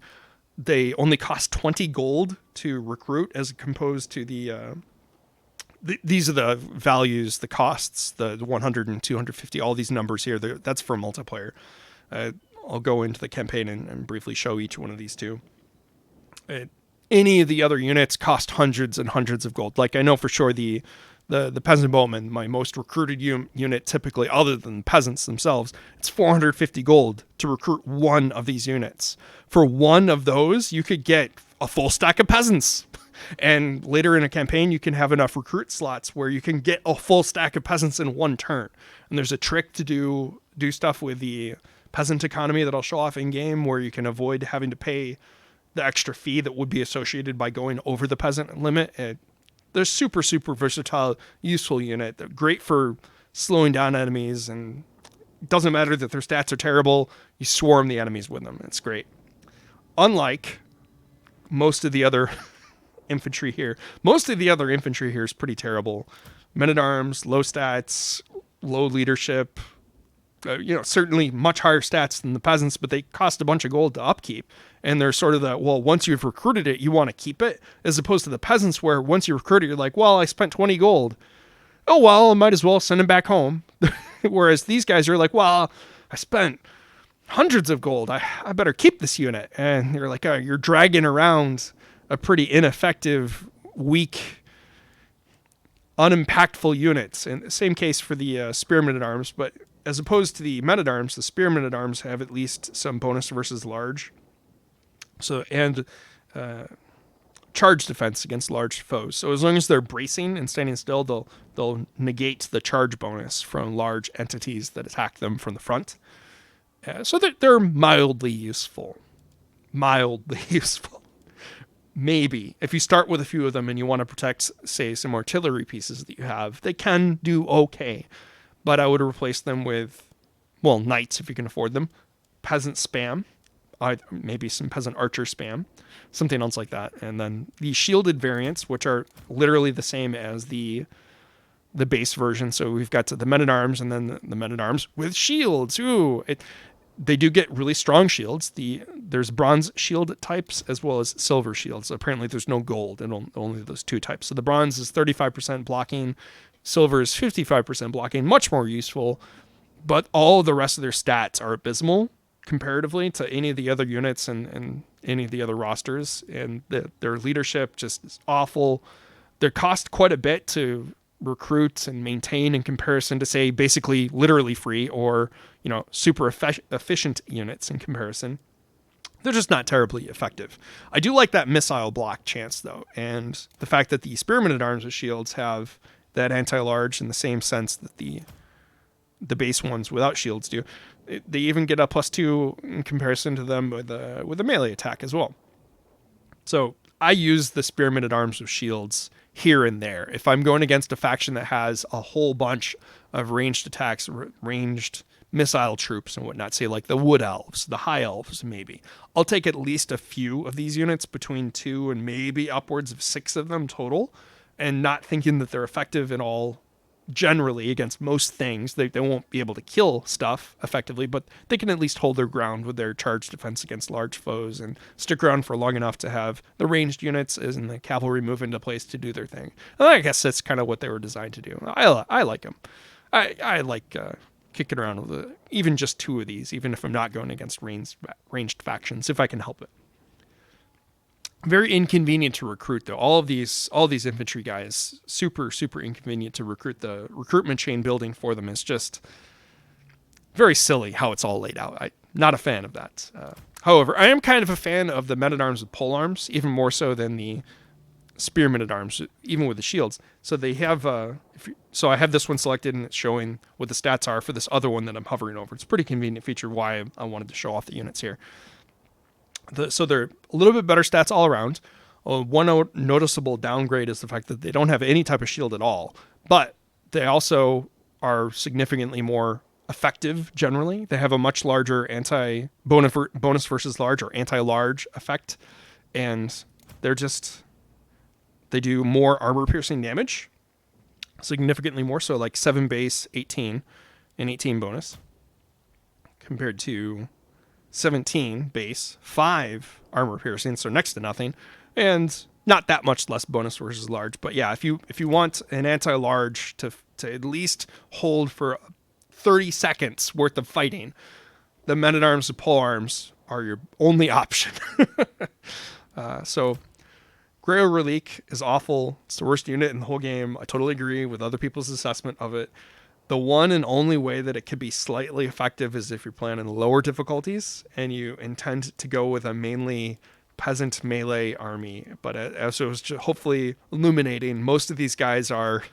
They only cost 20 gold to recruit as opposed to these are the values, the costs, the 100 and 250, all these numbers here. That's for multiplayer. I'll go into the campaign and briefly show each one of these two. Any of the other units cost hundreds and hundreds of gold. Like I know for sure the peasant bowman, my most recruited unit typically, other than the peasants themselves, it's 450 gold to recruit one of these units. For one of those, you could get a full stack of peasants. And later in a campaign, you can have enough recruit slots where you can get a full stack of peasants in one turn. And there's a trick to do stuff with the peasant economy that I'll show off in game, where you can avoid having to pay the extra fee that would be associated by going over the peasant limit. They're super versatile, useful unit. They're great for slowing down enemies, and it doesn't matter that their stats are terrible. You swarm the enemies with them. It's great. Unlike most of the other infantry here. Most of the other infantry here is pretty terrible. Men-at-arms, low stats, low leadership. Certainly much higher stats than the peasants, but they cost a bunch of gold to upkeep. And they're sort of once you've recruited it, you want to keep it, as opposed to the peasants where once you recruit it, you're like, well, I spent 20 gold. Oh, well, I might as well send them back home. Whereas these guys are like, well, I spent hundreds of gold. I better keep this unit. And you're like, you're dragging around a pretty ineffective, weak, unimpactful units. And the same case for the spearmen at arms, but as opposed to the men at arms, the spearmen at arms have at least some bonus versus large. And charge defense against large foes. So as long as they're bracing and standing still, they'll negate the charge bonus from large entities that attack them from the front. So they're mildly useful. Maybe if you start with a few of them and you want to protect, say, some artillery pieces that you have, they can do okay. But I would replace them with, knights if you can afford them, peasant spam, maybe some peasant archer spam, something else like that. And then the shielded variants, which are literally the same as the base version. So we've got the men-at-arms and then the men-at-arms with shields. They do get really strong shields. There's bronze shield types as well as silver shields. Apparently there's no gold and only those two types. So the bronze is 35% blocking. Silver is 55% blocking. Much more useful. But all the rest of their stats are abysmal comparatively to any of the other units and any of the other rosters. And their leadership just is awful. They cost quite a bit to recruit and maintain in comparison to, say, basically literally free or super efficient units in comparison. They're just not terribly effective. I do like that missile block chance though, and the fact that the spearmen at arms with shields have that anti-large in the same sense that the base ones without shields do. They even get a +2 in comparison to them with a melee attack as well. So I use the spearmen at arms with shields here and there. If I'm going against a faction that has a whole bunch of ranged attacks, ranged missile troops and whatnot, say like the wood elves, the high elves, maybe, I'll take at least a few of these units, between 2 and maybe upwards of 6 of them total, and not thinking that they're effective at all. Generally, against most things, they won't be able to kill stuff effectively, but they can at least hold their ground with their charge defense against large foes and stick around for long enough to have the ranged units and the cavalry move into place to do their thing. And I guess that's kind of what they were designed to do. I like them. I like kicking around with even just 2 of these, even if I'm not going against ranged factions, if I can help it. Very inconvenient to recruit though. All these infantry guys, super inconvenient to recruit. The recruitment chain building for them is just very silly how it's all laid out. I'm not a fan of that. However, I am kind of a fan of the men-at-arms with polearms, even more so than the spearmen at arms, even with the shields. So they have, so I have this one selected and it's showing what the stats are for this other one that I'm hovering over. It's a pretty convenient feature why I wanted to show off the units here. So they're a little bit better stats all around. One noticeable downgrade is the fact that they don't have any type of shield at all, but they also are significantly more effective generally. They have a much larger bonus versus large or anti-large effect, and they do more armor piercing damage, significantly more, so like 7 base, 18, and 18 bonus, compared to 17 base, 5 armor piercing, so next to nothing, and not that much less bonus versus large. But yeah, if you want an anti-large to at least hold for 30 seconds worth of fighting, the men-at-arms and polearms are your only option. So Grail Relique is awful. It's the worst unit in the whole game. I totally agree with other people's assessment of it. The one and only way that it could be slightly effective is if you're playing in lower difficulties and you intend to go with a mainly peasant melee army. But as it was hopefully illuminating, most of these guys are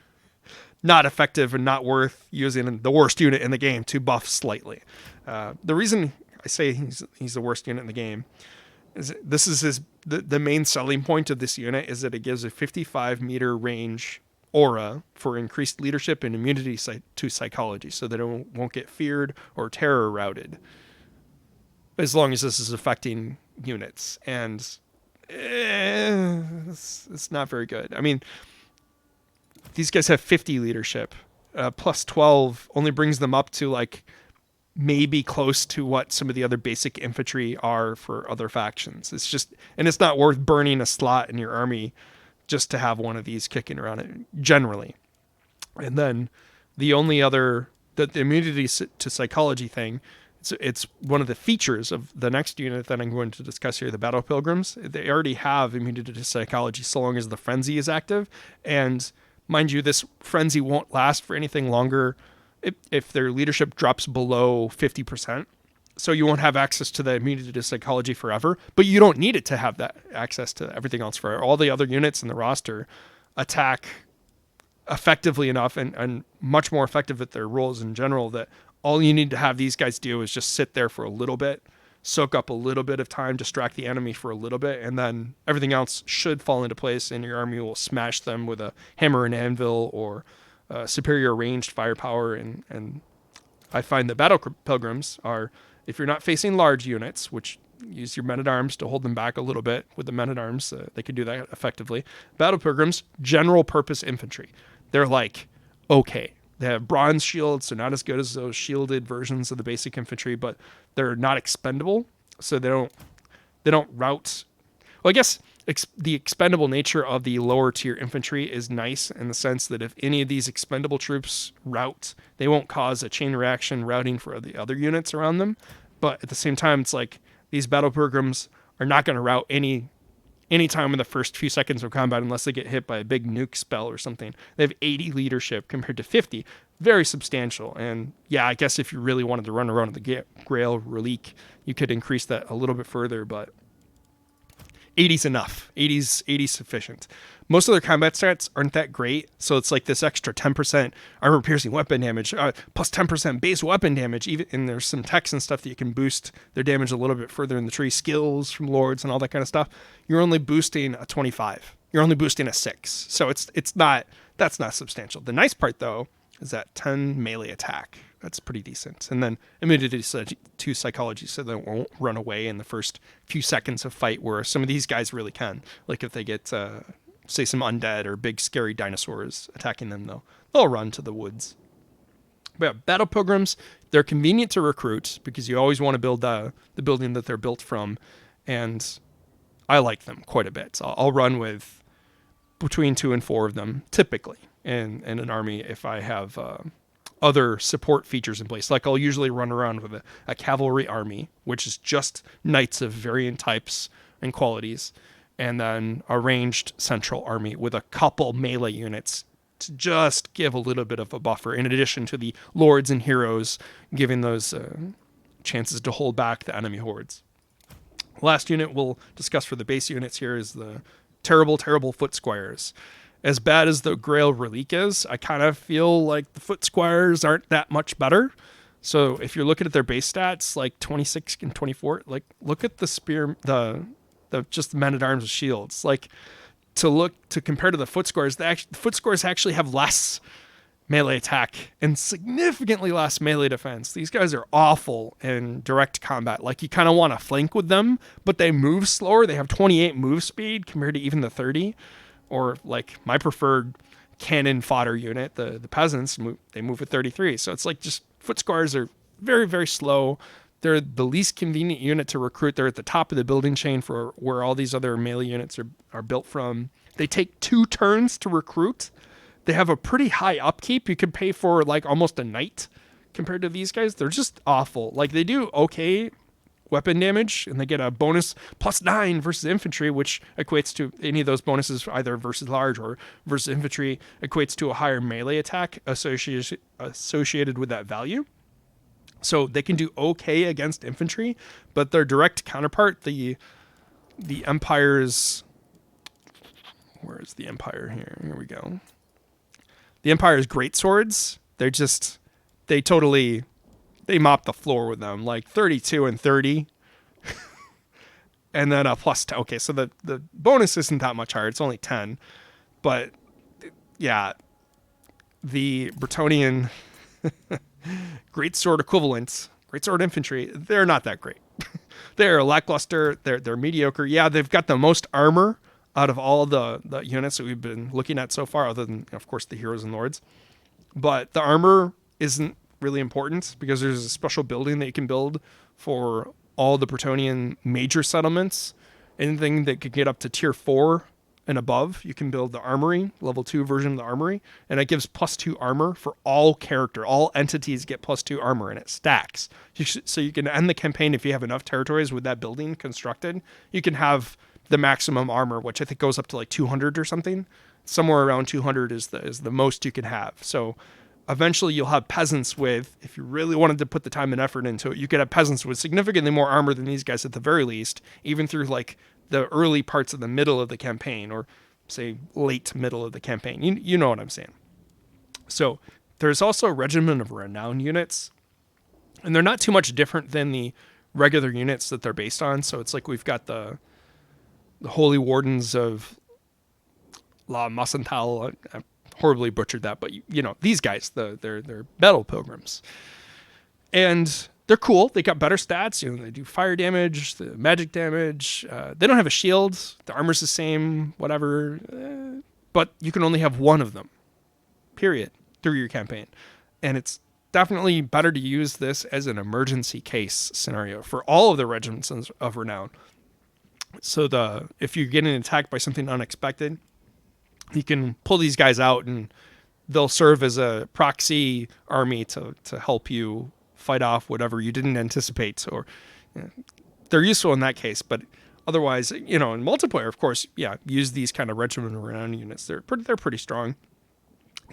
not effective and not worth using the worst unit in the game to buff slightly. The reason I say he's the worst unit in the game is this is the main selling point of this unit is that it gives a 55 meter range aura for increased leadership and immunity to psychology, so they won't get feared or terror routed as long as this is affecting units. And it's not very good. I mean, these guys have 50 leadership. Plus 12 only brings them up to like maybe close to what some of the other basic infantry are for other factions. And it's not worth burning a slot in your army just to have one of these kicking around it generally. And then the only other, the immunity to psychology thing, it's one of the features of the next unit that I'm going to discuss here, the Battle Pilgrims. They already have immunity to psychology so long as the frenzy is active. And mind you, this frenzy won't last for anything longer if their leadership drops below 50%. So you won't have access to the immunity to psychology forever, but you don't need it to have that access to everything else forever. All the other units in the roster attack effectively enough and much more effective at their roles in general that all you need to have these guys do is just sit there for a little bit, soak up a little bit of time, distract the enemy for a little bit, and then everything else should fall into place and your army will smash them with a hammer and anvil or superior ranged firepower. And I find the Battle Pilgrims are, if you're not facing large units, which use your men-at-arms to hold them back a little bit with the men-at-arms, they can do that effectively. Battle Pilgrims, general purpose infantry. They're like, okay. They have bronze shields, so not as good as those shielded versions of the basic infantry, but they're not expendable, so they don't rout. Well, I guess the expendable nature of the lower tier infantry is nice in the sense that if any of these expendable troops rout, they won't cause a chain reaction routing for the other units around them. But at the same time, it's like these Battle Pilgrims are not going to rout any time in the first few seconds of combat unless they get hit by a big nuke spell or something. They have 80 leadership compared to 50. Very substantial. And yeah, I guess if you really wanted to run around with the Grail Relique, you could increase that a little bit further, but 80's enough. 80's sufficient. Most of their combat stats aren't that great, so it's like this extra 10% armor piercing weapon damage, plus 10% base weapon damage, and there's some techs and stuff that you can boost their damage a little bit further in the tree, skills from lords and all that kind of stuff. You're only boosting a 25. You're only boosting a 6. So that's not substantial. The nice part though is that 10 melee attack. That's pretty decent. And then immunity to psychology, so they won't run away in the first few seconds of fight, where some of these guys really can. Like if they get, say, some undead or big scary dinosaurs attacking them, they'll run to the woods. But yeah, Battle Pilgrims, they're convenient to recruit because you always want to build the building that they're built from, and I like them quite a bit. So I'll run with between 2 and 4 of them, typically, in an army if I have other support features in place. Like I'll usually run around with a cavalry army, which is just knights of varying types and qualities, and then a ranged central army with a couple melee units to just give a little bit of a buffer, in addition to the lords and heroes giving those chances to hold back the enemy hordes. Last unit we'll discuss for the base units here is the terrible, terrible foot squires. As bad as the Grail Relique is, I kind of feel like the foot squires aren't that much better. So if you're looking at their base stats, like 26 and 24, like look at the spear, the just the men at arms with shields. Like to compare to the foot squires, the foot squires actually have less melee attack and significantly less melee defense. These guys are awful in direct combat. Like you kind of want to flank with them, but they move slower. They have 28 move speed compared to even the 30. Or like my preferred cannon fodder unit, the peasants, they move at 33. So it's like just foot squires are very, very slow. They're the least convenient unit to recruit. They're at the top of the building chain for where all these other melee units are built from. They take 2 turns to recruit. They have a pretty high upkeep. You could pay for like almost a knight compared to these guys. They're just awful. Like they do okay weapon damage, and they get a bonus +9 versus infantry, which equates to any of those bonuses either versus large or versus infantry equates to a higher melee attack associated with that value. So they can do okay against infantry, but their direct counterpart, the Empire's, where is the Empire here? Here we go. The Empire's great swords, they mop the floor with them, like 32 and 30. And then a +10. Okay, so the bonus isn't that much higher. It's only 10. But yeah, the Bretonnian greatsword equivalents, greatsword infantry, they're not that great. They're lackluster. They're mediocre. Yeah, they've got the most armor out of all the units that we've been looking at so far, other than, of course, the heroes and lords. But the armor isn't really important because there's a special building that you can build for all the Bretonnian major settlements. Anything that could get up to tier 4 and above, you can build the armory, level 2 version of the armory, and it gives +2 armor for all entities get +2 armor, and it stacks. So you can end the campaign if you have enough territories with that building constructed. You can have the maximum armor, which I think goes up to like 200 or something. Somewhere around 200 is the most you can have. So eventually you'll have peasants with, if you really wanted to put the time and effort into it, you could have peasants with significantly more armor than these guys at the very least, even through like the early parts of the middle of the campaign, or say late middle of the campaign. You know what I'm saying. So there's also a regiment of renown units, and they're not too much different than the regular units that they're based on. So it's like we've got the Holy Wardens of La Massental. I horribly butchered that, but you know, these guys, they're battle pilgrims. And they're cool. They got better stats. You know, they do fire damage, the magic damage. They don't have a shield. The armor's the same, whatever. But you can only have one of them, period, through your campaign. And it's definitely better to use this as an emergency case scenario for all of the regiments of renown. So if you're getting attacked by something unexpected, you can pull these guys out and they'll serve as a proxy army to help you fight off whatever you didn't anticipate. So they're useful in that case, but otherwise, you know, in multiplayer, of course, yeah, use these kind of regiment of renown units. They're pretty strong,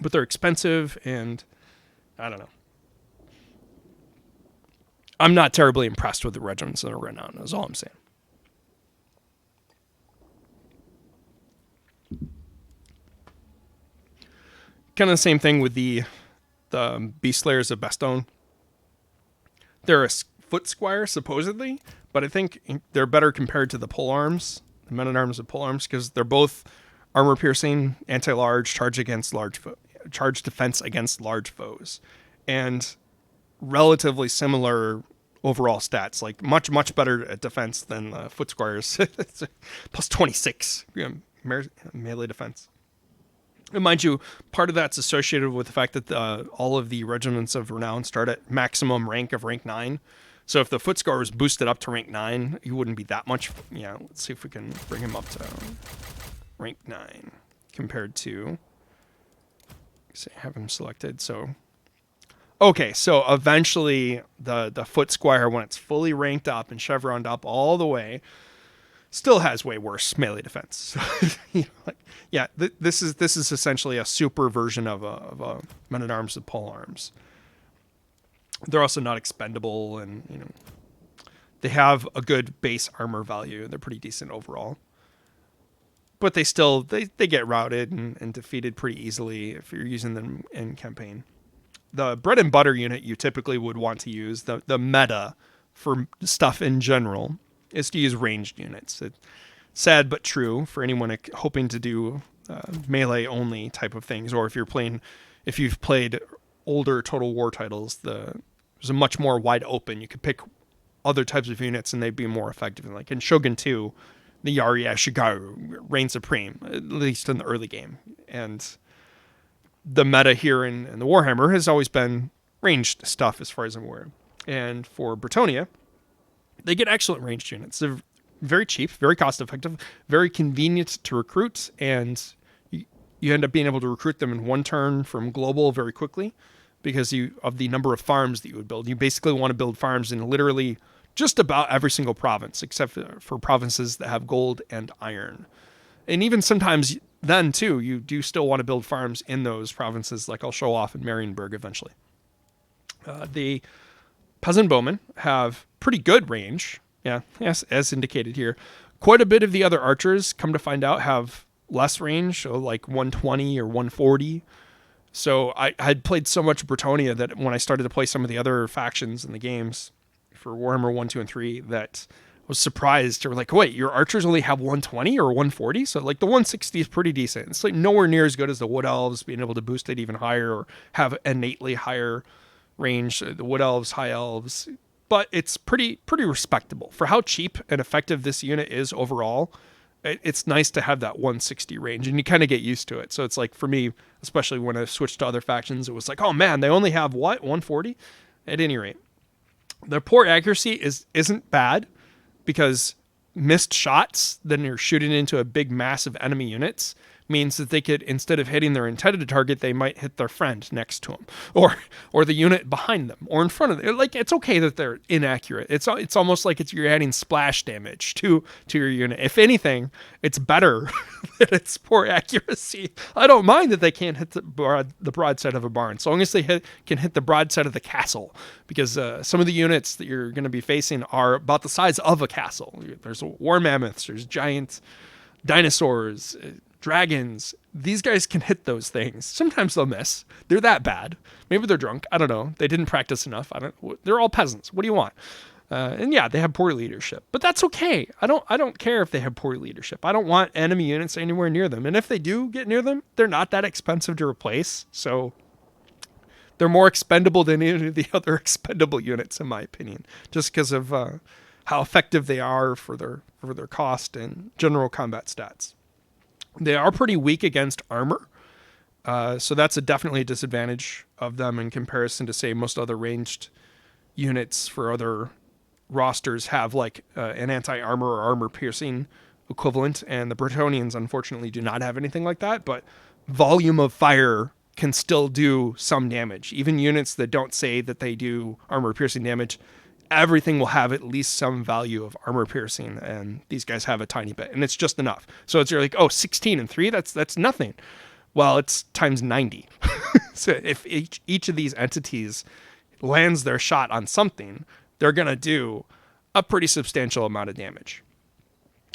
but they're expensive, and I don't know. I'm not terribly impressed with the regiments of renown, is all I'm saying. Kind of the same thing with the Beast Slayers of Bastogne. They're a foot squire, supposedly, but I think they're better compared to the polearms, the men-at-arms of polearms, because they're both armor-piercing, anti-large, charge defense against large foes, and relatively similar overall stats, like much better at defense than foot squires. +26 melee defense. And mind you, part of that's associated with the fact that all of the regiments of renown start at maximum rank of rank 9. So if the foot squire was boosted up to rank 9, you wouldn't be that much. Yeah, let's see if we can bring him up to rank 9 compared to, say, have him selected. So, okay, so eventually the foot squire, when it's fully ranked up and chevroned up all the way, still has way worse melee defense. So, you know, like, yeah, this is essentially a super version of a men-at-arms with polearms. They're also not expendable, and you know, they have a good base armor value. They're pretty decent overall. but they get routed and defeated pretty easily if you're using them in campaign. The bread and butter unit you typically would want to use, the meta for stuff in general, is to use ranged units. It's sad but true for anyone hoping to do melee only type of things, or if you've played older Total War titles, there's a much more wide open. You could pick other types of units and they'd be more effective. Like in Shogun 2, the Yari Ashigaru reign supreme, at least in the early game. And the meta here in the Warhammer has always been ranged stuff as far as I'm aware. And for Bretonnia, they get excellent ranged units. They're very cheap, very cost effective, very convenient to recruit, and you end up being able to recruit them in one turn from global very quickly because of the number of farms that you would build. You basically want to build farms in literally just about every single province, except for provinces that have gold and iron. And even sometimes then, too, you do still want to build farms in those provinces, like I'll show off in Marienburg eventually. The Peasant Bowmen have pretty good range. Yeah, yes, as indicated here. Quite a bit of the other archers, come to find out, have less range, so like 120 or 140. So I had played so much Bretonnia that when I started to play some of the other factions in the games for Warhammer 1, 2, and 3, that I was surprised. They were like, wait, your archers only have 120 or 140? So like the 160 is pretty decent. It's like nowhere near as good as the Wood Elves, being able to boost it even higher or have innately higher range. The Wood Elves, High Elves. But it's pretty respectable. For how cheap and effective this unit is overall, it's nice to have that 160 range, and you kind of get used to it. So it's like, for me, especially when I switched to other factions, it was like, oh man, they only have what, 140? At any rate, their poor accuracy isn't bad, because missed shots, then you're shooting into a big mass of enemy units, means that they could, instead of hitting their intended target, they might hit their friend next to them, or the unit behind them, or in front of them. Like, it's okay that they're inaccurate. It's almost like you're adding splash damage to your unit. If anything, it's better that it's poor accuracy. I don't mind that they can't hit the broadside of a barn, so long as they can hit the broadside of the castle, because some of the units that you're going to be facing are about the size of a castle. There's war mammoths, there's giant dinosaurs, dragons. These guys can hit those things. Sometimes they'll miss. They're that bad. Maybe they're drunk. I don't know. They didn't practice enough. They're all peasants. What do you want? And yeah, they have poor leadership, but that's okay. I don't care if they have poor leadership. I don't want enemy units anywhere near them. And if they do get near them, they're not that expensive to replace. So they're more expendable than any of the other expendable units, in my opinion, just because of how effective they are for their cost and general combat stats. They are pretty weak against armor, so that's definitely a disadvantage of them in comparison to, say, most other ranged units for other rosters have like an anti-armor or armor-piercing equivalent, and the Bretonnians unfortunately do not have anything like that, but volume of fire can still do some damage. Even units that don't say that they do armor-piercing damage, everything will have at least some value of armor piercing, and these guys have a tiny bit, and it's just enough. So you're like, oh, 16 and 3, that's nothing. Well, it's times 90. So if each of these entities lands their shot on something, they're going to do a pretty substantial amount of damage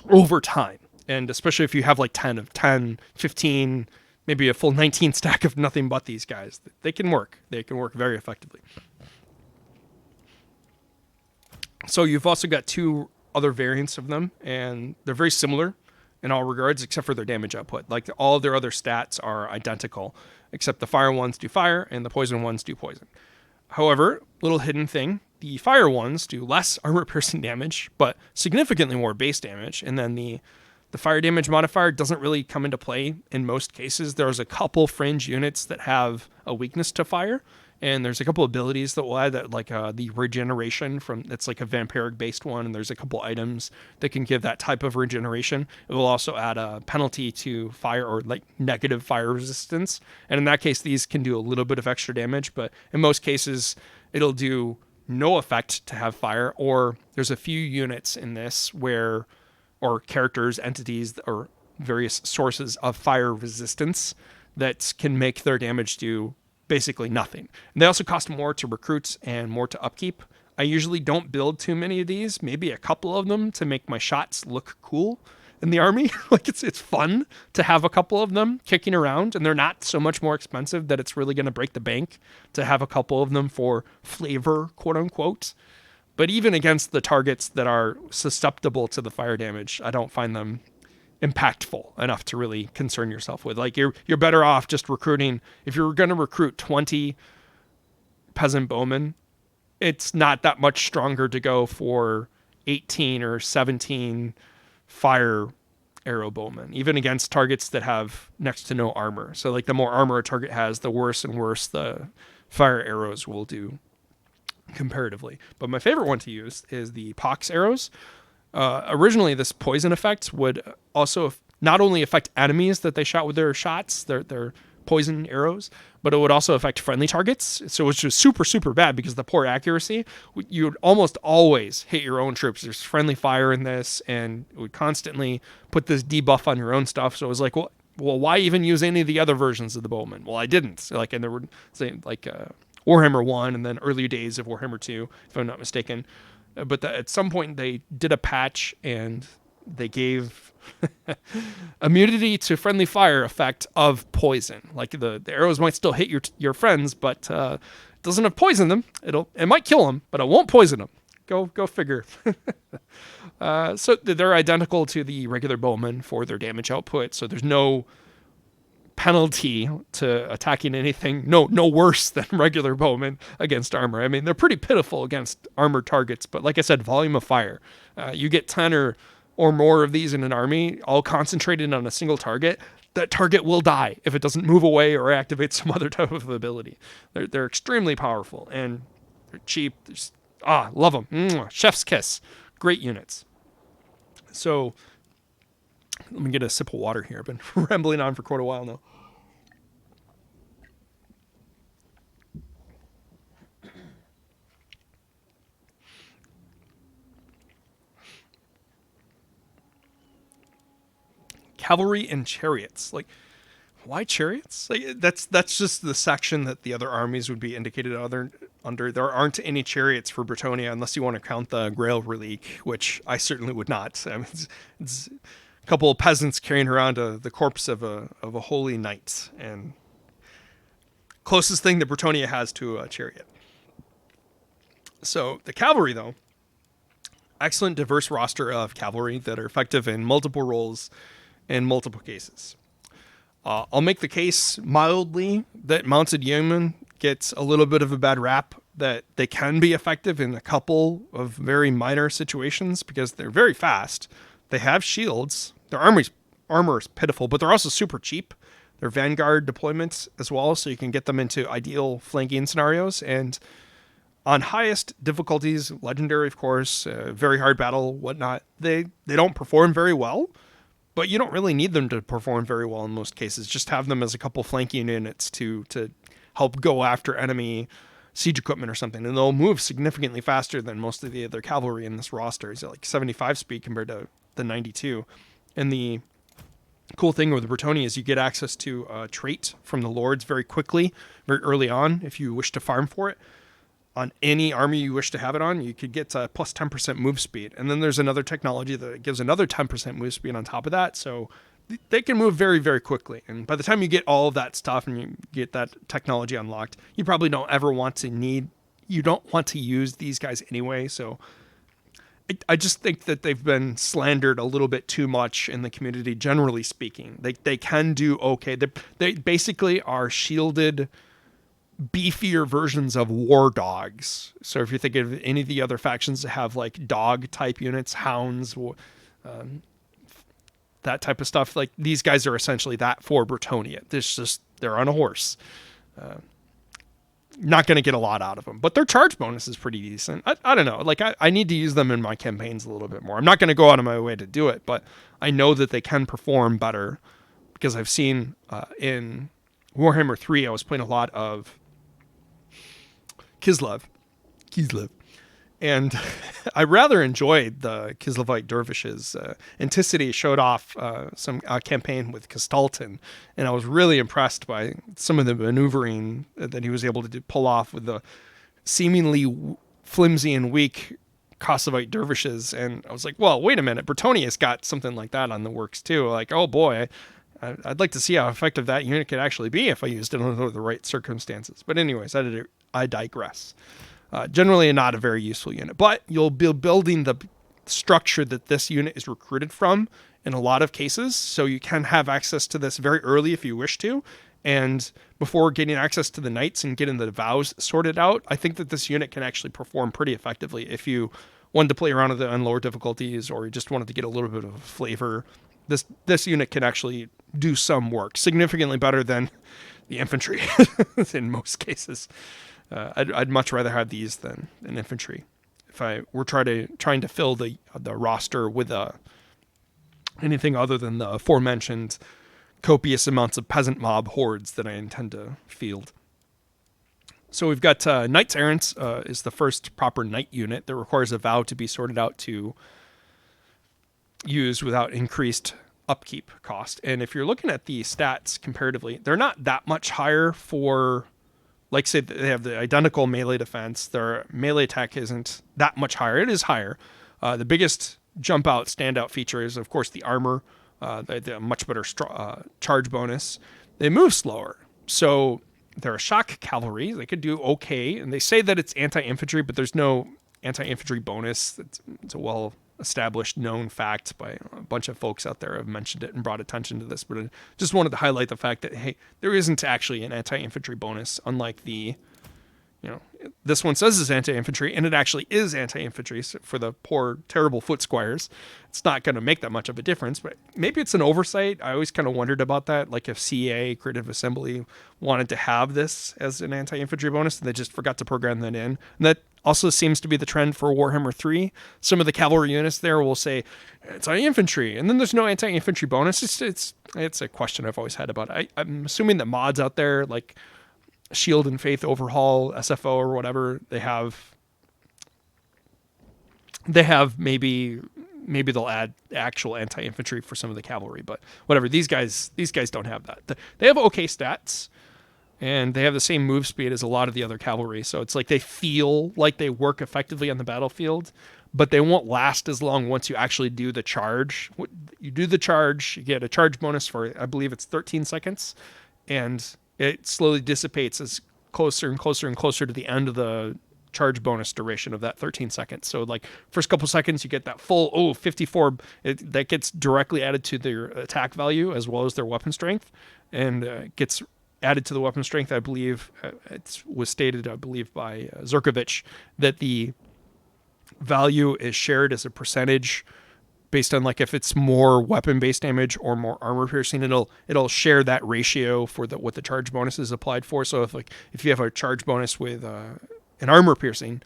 over time. And especially if you have like 10 of 10, 15, maybe a full 19 stack of nothing but these guys, they can work. They can work very effectively. So you've also got two other variants of them, and they're very similar in all regards, except for their damage output. Like, all of their other stats are identical, except the fire ones do fire and the poison ones do poison. However, little hidden thing, the fire ones do less armor-piercing damage, but significantly more base damage, and then the fire damage modifier doesn't really come into play in most cases. There's a couple fringe units that have a weakness to fire, and there's a couple abilities that will add that, like the regeneration that's like a vampiric based one, and there's a couple items that can give that type of regeneration. It will also add a penalty to fire, or like negative fire resistance, and in that case these can do a little bit of extra damage, but in most cases it'll do no effect to have fire. Or there's a few units in this where, or characters, entities, or various sources of fire resistance that can make their damage do basically nothing. And they also cost more to recruit and more to upkeep. I usually don't build too many of these, maybe a couple of them to make my shots look cool. in the army. Like it's fun to have a couple of them kicking around, and they're not so much more expensive that it's really going to break the bank to have a couple of them for flavor, quote unquote. But even against the targets that are susceptible to the fire damage, I don't find them impactful enough to really concern yourself with. Like you're better off just recruiting. If you're going to recruit 20 peasant bowmen, it's not that much stronger to go for 18 or 17 fire arrow bowmen, even against targets that have next to no armor. So like the more armor a target has, the worse and worse the fire arrows will do comparatively. But my favorite one to use is the pox arrows. Originally, this poison effect would also not only affect enemies that they shot with their shots, their poison arrows, but it would also affect friendly targets. So which was super, super bad because of the poor accuracy. You would almost always hit your own troops. There's friendly fire in this, and it would constantly put this debuff on your own stuff. So it was like, well, why even use any of the other versions of the bowman? Well, I didn't. Like, and there were Warhammer 1 and then early days of Warhammer 2, if I'm not mistaken. But at some point they did a patch and they gave immunity to friendly fire effect of poison. Like the arrows might still hit your friends, but it doesn't have poison them. It might kill them, but it won't poison them. Go figure. So they're identical to the regular bowmen for their damage output. So there's no penalty to attacking anything no worse than regular bowmen against armor. I mean, they're pretty pitiful against armored targets, but like I said, volume of fire. You get 10 or more of these in an army, all concentrated on a single target. That target will die if it doesn't move away or activate some other type of ability. They're extremely powerful and they're cheap. Love them. Chef's kiss. Great units. So let me get a sip of water here. I've been rambling on for quite a while now. Cavalry and chariots. Like, why chariots? Like that's just the section that the other armies would be indicated under. There aren't any chariots for Bretonnia unless you want to count the Grail Relique, which I certainly would not. I mean, it's a couple of peasants carrying around the corpse of a holy knight, and closest thing that Bretonnia has to a chariot. So the cavalry, though, excellent diverse roster of cavalry that are effective in multiple roles in multiple cases. I'll make the case mildly that mounted yeomen gets a little bit of a bad rap, that they can be effective in a couple of very minor situations because they're very fast. They have shields. Their armor is pitiful, but they're also super cheap. They're vanguard deployments as well, so you can get them into ideal flanking scenarios. And on highest difficulties, legendary, of course, very hard battle, whatnot, they don't perform very well. But you don't really need them to perform very well in most cases. Just have them as a couple flanking units to help go after enemy siege equipment or something. And they'll move significantly faster than most of the other cavalry in this roster. It's like 75 speed compared to the 92. And the cool thing with Bretonnia is you get access to a trait from the lords very quickly, very early on, if you wish to farm for it. On any army you wish to have it on, you could get plus 10% move speed. And then there's another technology that gives another 10% move speed on top of that. So they can move very, very quickly. And by the time you get all of that stuff and you get that technology unlocked, you probably don't ever want to use these guys anyway. So I just think that they've been slandered a little bit too much in the community, generally speaking. They can do okay. They basically are shielded, beefier versions of war dogs. So if you think of any of the other factions that have like dog type units, hounds, that type of stuff, like these guys are essentially that for Bretonnia. They're on a horse. Not going to get a lot out of them, but their charge bonus is pretty decent. I don't know. Like I need to use them in my campaigns a little bit more. I'm not going to go out of my way to do it, but I know that they can perform better because I've seen in Warhammer 3, I was playing a lot of Kislev. And I rather enjoyed the Kislevite dervishes. Anticity showed off some campaign with Kastalton, and I was really impressed by some of the maneuvering that he was able to pull off with the seemingly flimsy and weak Kossovite dervishes, and I was like, well, wait a minute, Bretonnia's got something like that on the works too. Like, oh boy, I'd like to see how effective that unit could actually be if I used it under the right circumstances. But anyways, I digress. Generally not a very useful unit, but you'll be building the structure that this unit is recruited from in a lot of cases, so you can have access to this very early if you wish to. And before getting access to the knights and getting the vows sorted out, I think that this unit can actually perform pretty effectively if you wanted to play around with it on lower difficulties, or you just wanted to get a little bit of a flavor. This unit can actually do some work, significantly better than the infantry in most cases. I'd much rather have these than an infantry if I were trying to fill the roster with anything other than the aforementioned copious amounts of peasant mob hordes that I intend to field. So we've got Knights Errant is the first proper knight unit that requires a vow to be sorted out to use without increased upkeep cost. And if you're looking at the stats comparatively, they're not that much higher for, like, say they have the identical melee defense. Their melee attack isn't that much higher. It is higher. The biggest standout feature is, of course, the armor. They have a much better charge bonus. They move slower. So they're a shock cavalry. They could do okay. And they say that it's anti-infantry, but there's no anti-infantry bonus. It's a well-established, known fact by a bunch of folks out there have mentioned it and brought attention to this. But I just wanted to highlight the fact that, hey, there isn't actually an anti-infantry bonus, unlike the, this one says it's anti-infantry, and it actually is anti-infantry. So for the poor, terrible foot squires, it's not going to make that much of a difference, but maybe it's an oversight. I always kind of wondered about that. Like if CA, Creative Assembly, wanted to have this as an anti-infantry bonus, and they just forgot to program that in. And that also seems to be the trend for Warhammer 3. Some of the cavalry units there will say it's anti-infantry, and then there's no anti-infantry bonus. It's a question I've always had about it. I'm assuming that mods out there, like Shield and Faith Overhaul, SFO or whatever, they have maybe they'll add actual anti-infantry for some of the cavalry, but whatever. These guys don't have that. They have okay stats, and they have the same move speed as a lot of the other cavalry. So it's like they feel like they work effectively on the battlefield, but they won't last as long once you actually do the charge. You do the charge, you get a charge bonus for, I believe it's 13 seconds, and it slowly dissipates as closer and closer and closer to the end of the charge bonus duration of that 13 seconds. So like first couple seconds, you get that full, 54, that gets directly added to their attack value as well as their weapon strength, and gets added to the weapon strength. I believe it was stated, by Zerkovich, that the value is shared as a percentage based on, like, if it's more weapon-based damage or more armor piercing, it'll share that ratio for what the charge bonus is applied for. So if you have a charge bonus with an armor piercing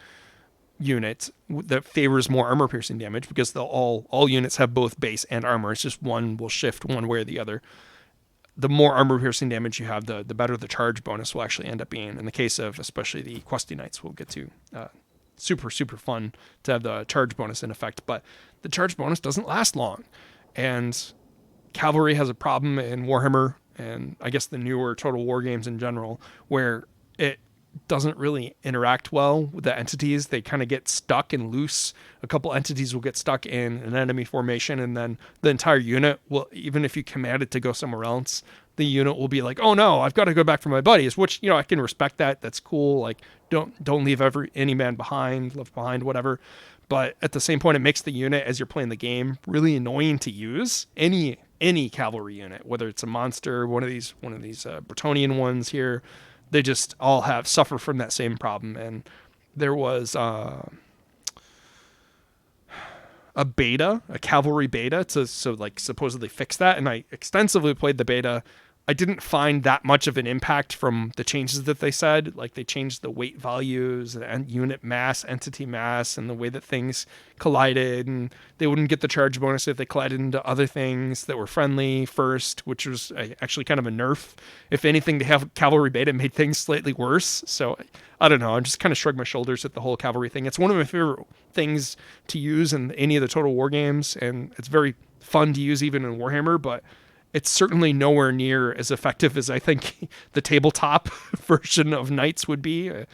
unit that favors more armor piercing damage, because all units have both base and armor. It's just one will shift one way or the other. The more armor piercing damage you have, the better the charge bonus will actually end up being. In the case of especially the Questy Knights, we'll get to. Super, super fun to have the charge bonus in effect, but the charge bonus doesn't last long. And cavalry has a problem in Warhammer, and I guess the newer Total War games in general, where it doesn't really interact well with the entities. They kind of get stuck and loose. A couple entities will get stuck in an enemy formation, and then the entire unit will, even if you command it to go somewhere else, the unit will be like, oh no, I've got to go back for my buddies, which, I can respect that. That's cool. Like, don't leave any man left behind, whatever. But at the same point, it makes the unit, as you're playing the game, really annoying to use. Any cavalry unit, whether it's a monster, one of these Bretonnian ones here, they just all suffer from that same problem. And there was a cavalry beta to supposedly fix that, and I extensively played the beta. I didn't find that much of an impact from the changes that they said. Like, they changed the weight values and unit mass, entity mass, and the way that things collided, and they wouldn't get the charge bonus if they collided into other things that were friendly first, which was actually kind of a nerf. If anything, to have cavalry beta made things slightly worse. So I don't know. I just kind of shrugged my shoulders at the whole cavalry thing. It's one of my favorite things to use in any of the Total War games, and it's very fun to use even in Warhammer, but it's certainly nowhere near as effective as I think the tabletop version of Knights would be. I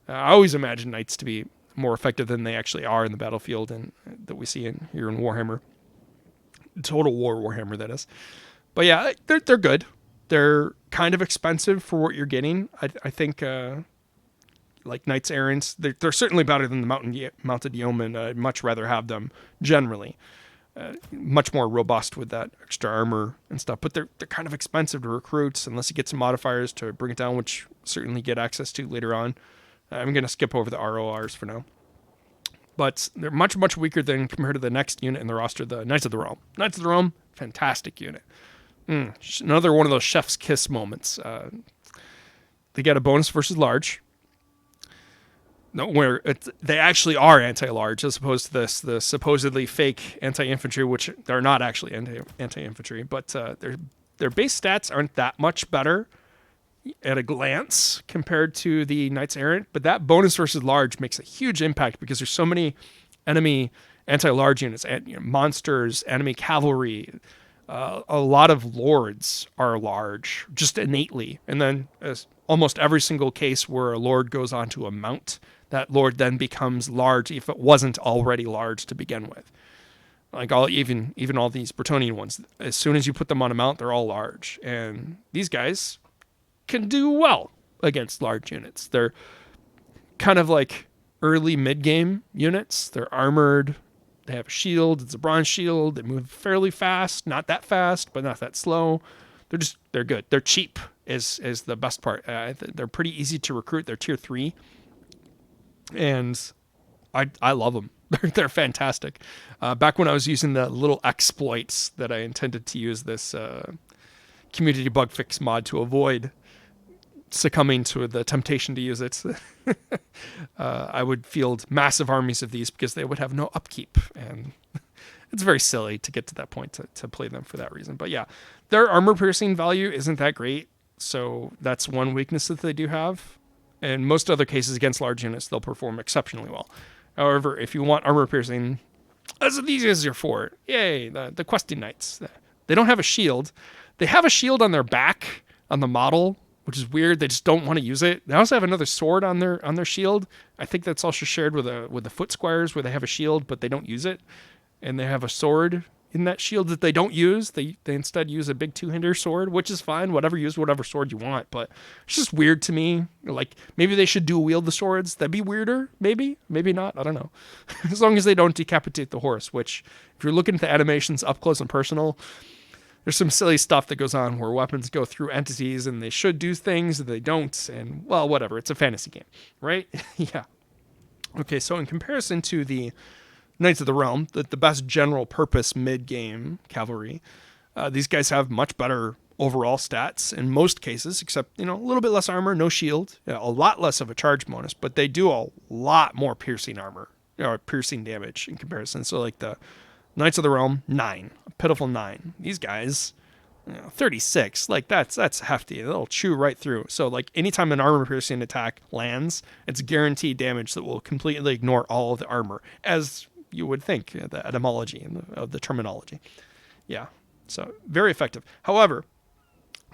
always imagine Knights to be more effective than they actually are in the battlefield, and that we see here in Warhammer. Total War Warhammer, that is. But yeah, they're good. They're kind of expensive for what you're getting. I think like Knights Errants, they're certainly better than the Mounted Yeomen. I'd much rather have them generally. Much more robust with that extra armor and stuff, but they're kind of expensive to recruit unless you get some modifiers to bring it down, which certainly get access to later on. I'm going to skip over the RORs for now. But they're much, much weaker than compared to the next unit in the roster, the Knights of the Realm. Knights of the Realm, fantastic unit. Another one of those chef's kiss moments. They get a bonus versus large. Where they actually are anti-large as opposed to the supposedly fake anti-infantry, which they're not actually anti-infantry, but their base stats aren't that much better at a glance compared to the Knights Errant, but that bonus versus large makes a huge impact because there's so many enemy anti-large units, monsters, enemy cavalry. A lot of lords are large just innately, and then almost every single case where a lord goes onto a mount, that lord then becomes large if it wasn't already large to begin with. Like even all these Bretonnian ones, as soon as you put them on a mount, they're all large. And these guys can do well against large units. They're kind of like early mid-game units. They're armored. They have a shield. It's a bronze shield. They move fairly fast. Not that fast, but not that slow. They're good. They're cheap is the best part. They're pretty easy to recruit. They're tier 3. And I love them. They're fantastic. Back when I was using the little exploits that I intended to use this community bug fix mod to avoid succumbing to the temptation to use it, I would field massive armies of these because they would have no upkeep. And it's very silly to get to that point to play them for that reason. But yeah, their armor piercing value isn't that great. So that's one weakness that they do have. In most other cases against large units, they'll perform exceptionally well. However, if you want armor piercing, these guys are for it. Yay, the questing knights. They don't have a shield. They have a shield on their back on the model, which is weird. They just don't want to use it. They also have another sword on their shield. I think that's also shared with the foot squires, where they have a shield but they don't use it, and they have a sword in that shield that they don't use. They instead use a big two-hander sword, which is fine. Use whatever sword you want, but it's just weird to me. Like, maybe they should dual wield the swords. That'd be weirder. Maybe not. I don't know. As long as they don't decapitate the horse, which, if you're looking at the animations up close and personal, there's some silly stuff that goes on where weapons go through entities and they should do things that they don't, and, well, whatever. It's a fantasy game, right? Yeah. Okay, so in comparison to the Knights of the Realm, the best general purpose mid-game cavalry, these guys have much better overall stats in most cases, except, a little bit less armor, no shield, a lot less of a charge bonus, but they do a lot more piercing armor, or piercing damage in comparison. So like the Knights of the Realm, 9, a pitiful 9. These guys, 36, like that's hefty. They'll chew right through. So like anytime an armor piercing attack lands, it's guaranteed damage that will completely ignore all of the armor, as you would think, the etymology of the terminology. Yeah, so very effective. However,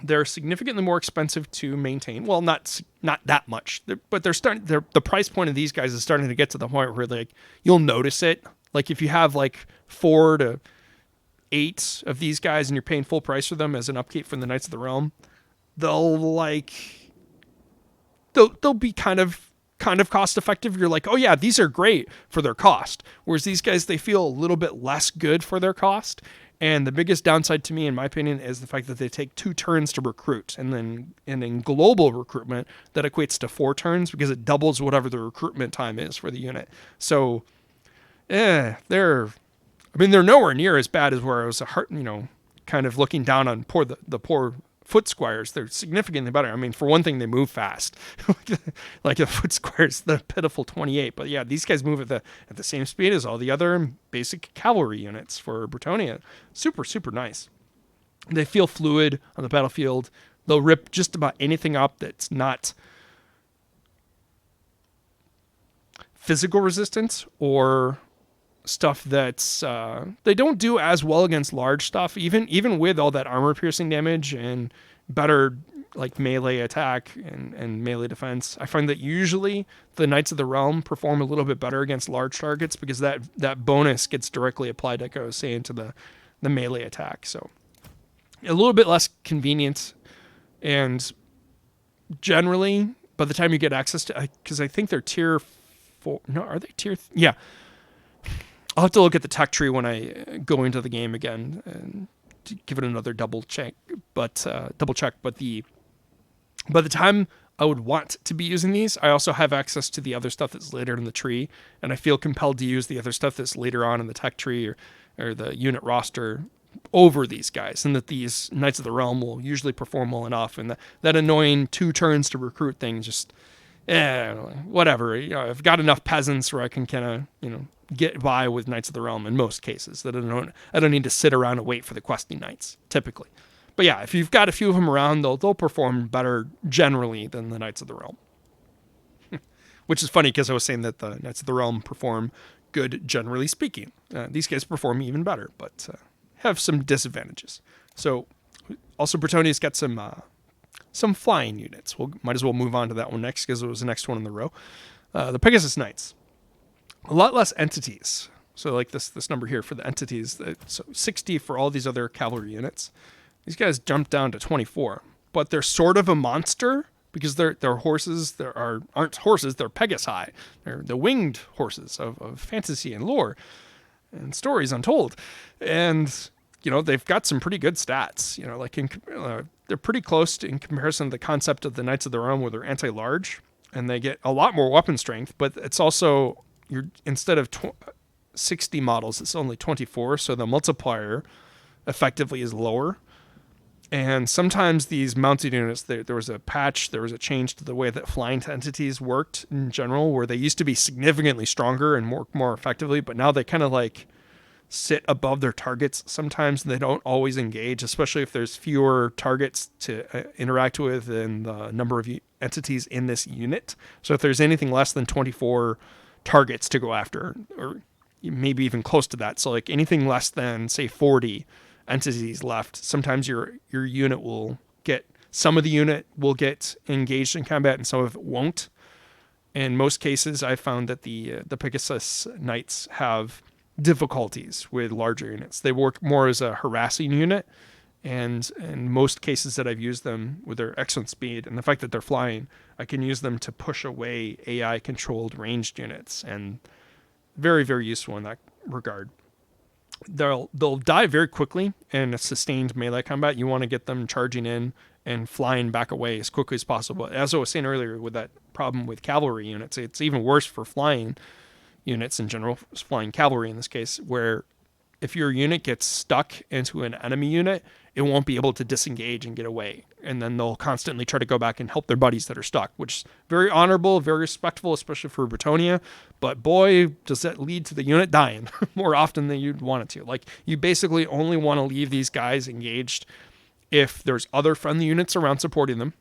they're significantly more expensive to maintain. Well, not that much, but the price point of these guys is starting to get to the point where like you'll notice it. Like if you have like 4 to 8 of these guys and you're paying full price for them as an upkeep from the Knights of the Realm, they'll be kind of cost effective. You're like, oh yeah, these are great for their cost. Whereas these guys, they feel a little bit less good for their cost. And the biggest downside to me, in my opinion, is the fact that they take 2 turns to recruit. And in global recruitment, that equates to 4 turns because it doubles whatever the recruitment time is for the unit. So, they're nowhere near as bad as where I was kind of looking down on the poor foot squires. They're significantly better. I mean, for one thing, they move fast. Like the foot squires, the pitiful 28. But yeah, these guys move at the same speed as all the other basic cavalry units for Bretonnia. Super, super nice. They feel fluid on the battlefield. They'll rip just about anything up that's not physical resistance or stuff that's they don't do as well against large stuff, even with all that armor piercing damage and better like melee attack and melee defense. I find that usually the Knights of the Realm perform a little bit better against large targets because that bonus gets directly applied, like I was saying, to the melee attack. So a little bit less convenient, and generally by the time you get access to, because I think they're tier 4. No, are they tier? Yeah. I'll have to look at the tech tree when I go into the game again and to give it another double check. But by the time I would want to be using these, I also have access to the other stuff that's later in the tree, and I feel compelled to use the other stuff that's later on in the tech tree or the unit roster over these guys, and that these Knights of the Realm will usually perform well enough, and that annoying 2 turns to recruit thing just, whatever. I've got enough peasants where I can kind of, get by with Knights of the Realm in most cases. That I don't need to sit around and wait for the questing knights, typically. But yeah, if you've got a few of them around, they'll perform better generally than the Knights of the Realm. Which is funny because I was saying that the Knights of the Realm perform good generally speaking. These guys perform even better, but have some disadvantages. So also Bretonnia's got some flying units. Might as well move on to that one next because it was the next one in the row. The Pegasus Knights. A lot less entities. So like this number here for the entities. So 60 for all these other cavalry units. These guys jumped down to 24. But they're sort of a monster because they're horses. Aren't horses, they're Pegasi. They're the winged horses of fantasy and lore and stories untold. And they've got some pretty good stats. They're pretty close in comparison to the concept of the Knights of the Realm, where they're anti-large, and they get a lot more weapon strength. But it's also instead of 60 models, it's only 24, so the multiplier effectively is lower. And sometimes these mounted units, there was a change to the way that flying entities worked in general, where they used to be significantly stronger and more effectively, but now they kind of like sit above their targets sometimes, and they don't always engage, especially if there's fewer targets to interact with than the number of entities in this unit. So if there's anything less than 24 targets to go after, or maybe even close to that, so like anything less than, say, 40 entities left, sometimes your unit will get, some of the unit will get engaged in combat and some of it won't. In most cases, I found that the Pegasus Knights have difficulties with larger units. They work more as a harassing unit, and in most cases that I've used them with their excellent speed and the fact that they're flying, I can use them to push away AI-controlled ranged units, and very, very useful in that regard. They'll die very quickly in a sustained melee combat. You want to get them charging in and flying back away as quickly as possible. As I was saying earlier with that problem with cavalry units, it's even worse for flying units in general, flying cavalry in this case, where if your unit gets stuck into an enemy unit, it won't be able to disengage and get away. And then they'll constantly try to go back and help their buddies that are stuck, which is very honorable, very respectful, especially for Bretonnia. But boy, does that lead to the unit dying more often than you'd want it to. Like, you basically only want to leave these guys engaged if there's other friendly units around supporting them,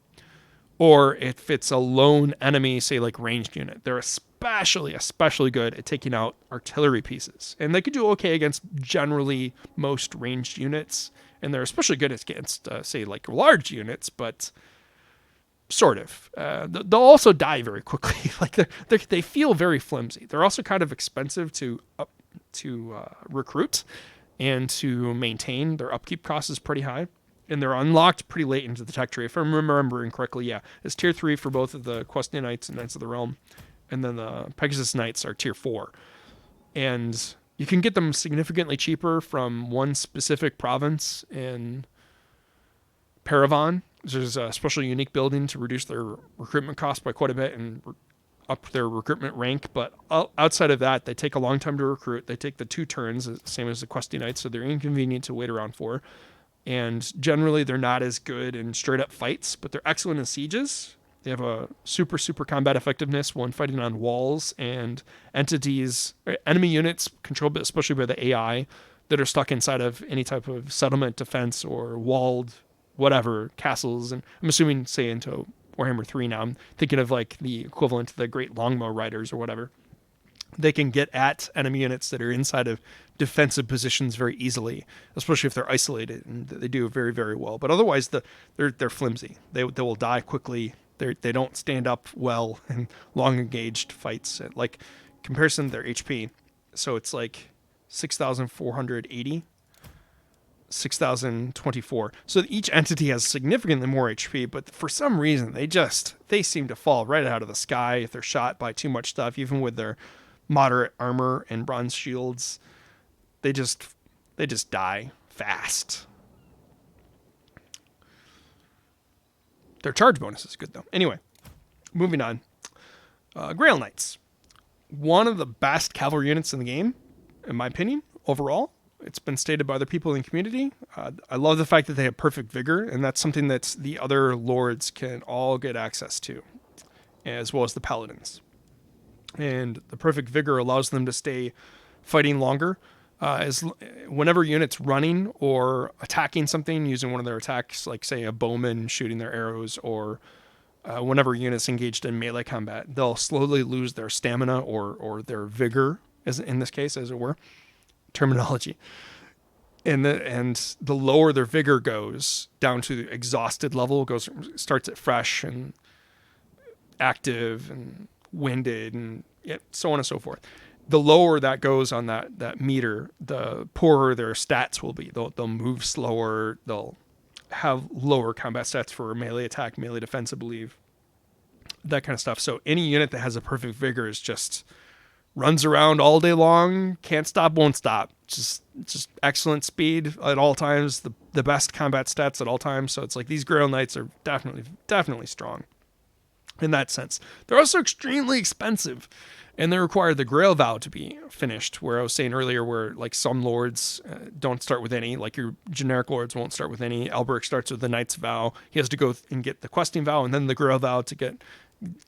or if it's a lone enemy, say like ranged unit. They're especially good at taking out artillery pieces. And they could do okay against generally most ranged units. And they're especially good against, say, like large units, but sort of. They'll also die very quickly. Like they feel very flimsy. They're also kind of expensive to recruit and to maintain. Their upkeep cost is pretty high. And they're unlocked pretty late into the tech tree. If I'm remembering correctly, yeah. It's tier 3 for both of the Questing Knights and Knights of the Realm. And then the Pegasus Knights are tier 4. And you can get them significantly cheaper from one specific province in Paravan. There's a special unique building to reduce their recruitment cost by quite a bit and up their recruitment rank. But outside of that, they take a long time to recruit. They take the 2 turns, same as the Questing Knights, so they're inconvenient to wait around for. And generally, they're not as good in straight-up fights, but they're excellent in sieges. They have a super combat effectiveness when fighting on walls and entities, enemy units controlled especially by the AI that are stuck inside of any type of settlement, defense, or walled whatever, castles. And I'm assuming, say, into Warhammer 3 now, I'm thinking of like the equivalent to the Great Longbow Riders or whatever. they can get at enemy units that are inside of defensive positions very easily, especially if they're isolated, and they do very, very well. But otherwise, they're flimsy. They will die quickly. They don't stand up well in long engaged fights. Like comparison to their HP, so it's like 6,480. 6,024. So each entity has significantly more HP, but for some reason they seem to fall right out of the sky if they're shot by too much stuff, even with their moderate armor and bronze shields. They just die fast. Their charge bonus is good though. Anyway, moving on. Grail Knights. One of the best cavalry units in the game, in my opinion, overall. It's been stated by other people in the community. I love the fact that they have perfect vigor, and that's something that the other lords can all get access to, as well as the paladins. And the perfect vigor allows them to stay fighting longer. Whenever units running or attacking something using one of their attacks, like say a bowman shooting their arrows, or whenever units engaged in melee combat, they'll slowly lose their stamina or their vigor, as in this case, as it were. Terminology. And the lower their vigor goes down to the exhausted level, starts at fresh and active and winded and so on and so forth. The lower that goes on that meter, the poorer their stats will be. They'll move slower. They'll have lower combat stats for melee attack, melee defense, I believe. That kind of stuff. So any unit that has a perfect vigor is just runs around all day long, can't stop, won't stop. Just excellent speed at all times, the best combat stats at all times. So it's like these Grail Knights are definitely strong in that sense. They're also extremely expensive, and they require the Grail Vow to be finished, where I was saying earlier where like some lords don't start with any, like your generic lords won't start with any. Alberic starts with the Knight's Vow. He has to go and get the Questing Vow and then the Grail Vow to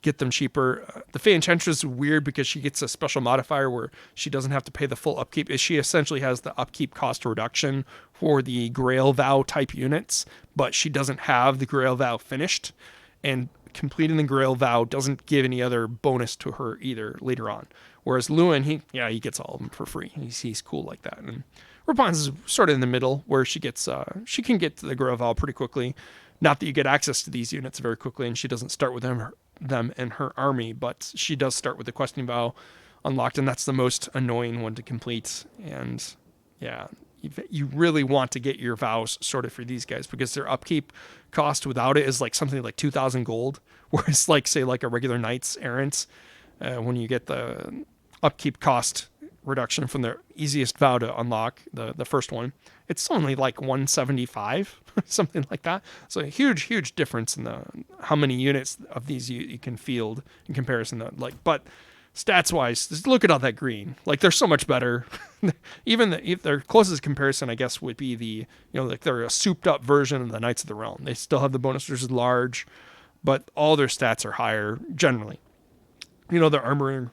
get them cheaper. The Fey Enchantress is weird because she gets a special modifier where she doesn't have to pay the full upkeep. She essentially has the upkeep cost reduction for the Grail Vow type units, but she doesn't have the Grail Vow finished, and completing the Grail Vow doesn't give any other bonus to her either later on. Whereas Lewin, he gets all of them for free. He's cool like that. And Rapunzel is sort of in the middle, where she can get to the Grail Vow pretty quickly. Not that you get access to these units very quickly, and she doesn't start with them in her army, but she does start with the Questing Vow unlocked, and that's the most annoying one to complete. And yeah, you really want to get your vows sorted for these guys, because their upkeep cost without it is like something like 2,000 gold, whereas like say like a regular Knights Errant, when you get the upkeep cost reduction from their easiest vow to unlock, the first one, it's only like 175, something like that. So a huge difference in how many units of these you can field in comparison to but stats wise, just look at all that green. Like they're so much better. Even if their closest comparison, I guess, would be like they're a souped up version of the Knights of the Realm. They still have the bonus, which is large, but all their stats are higher generally. Their armor.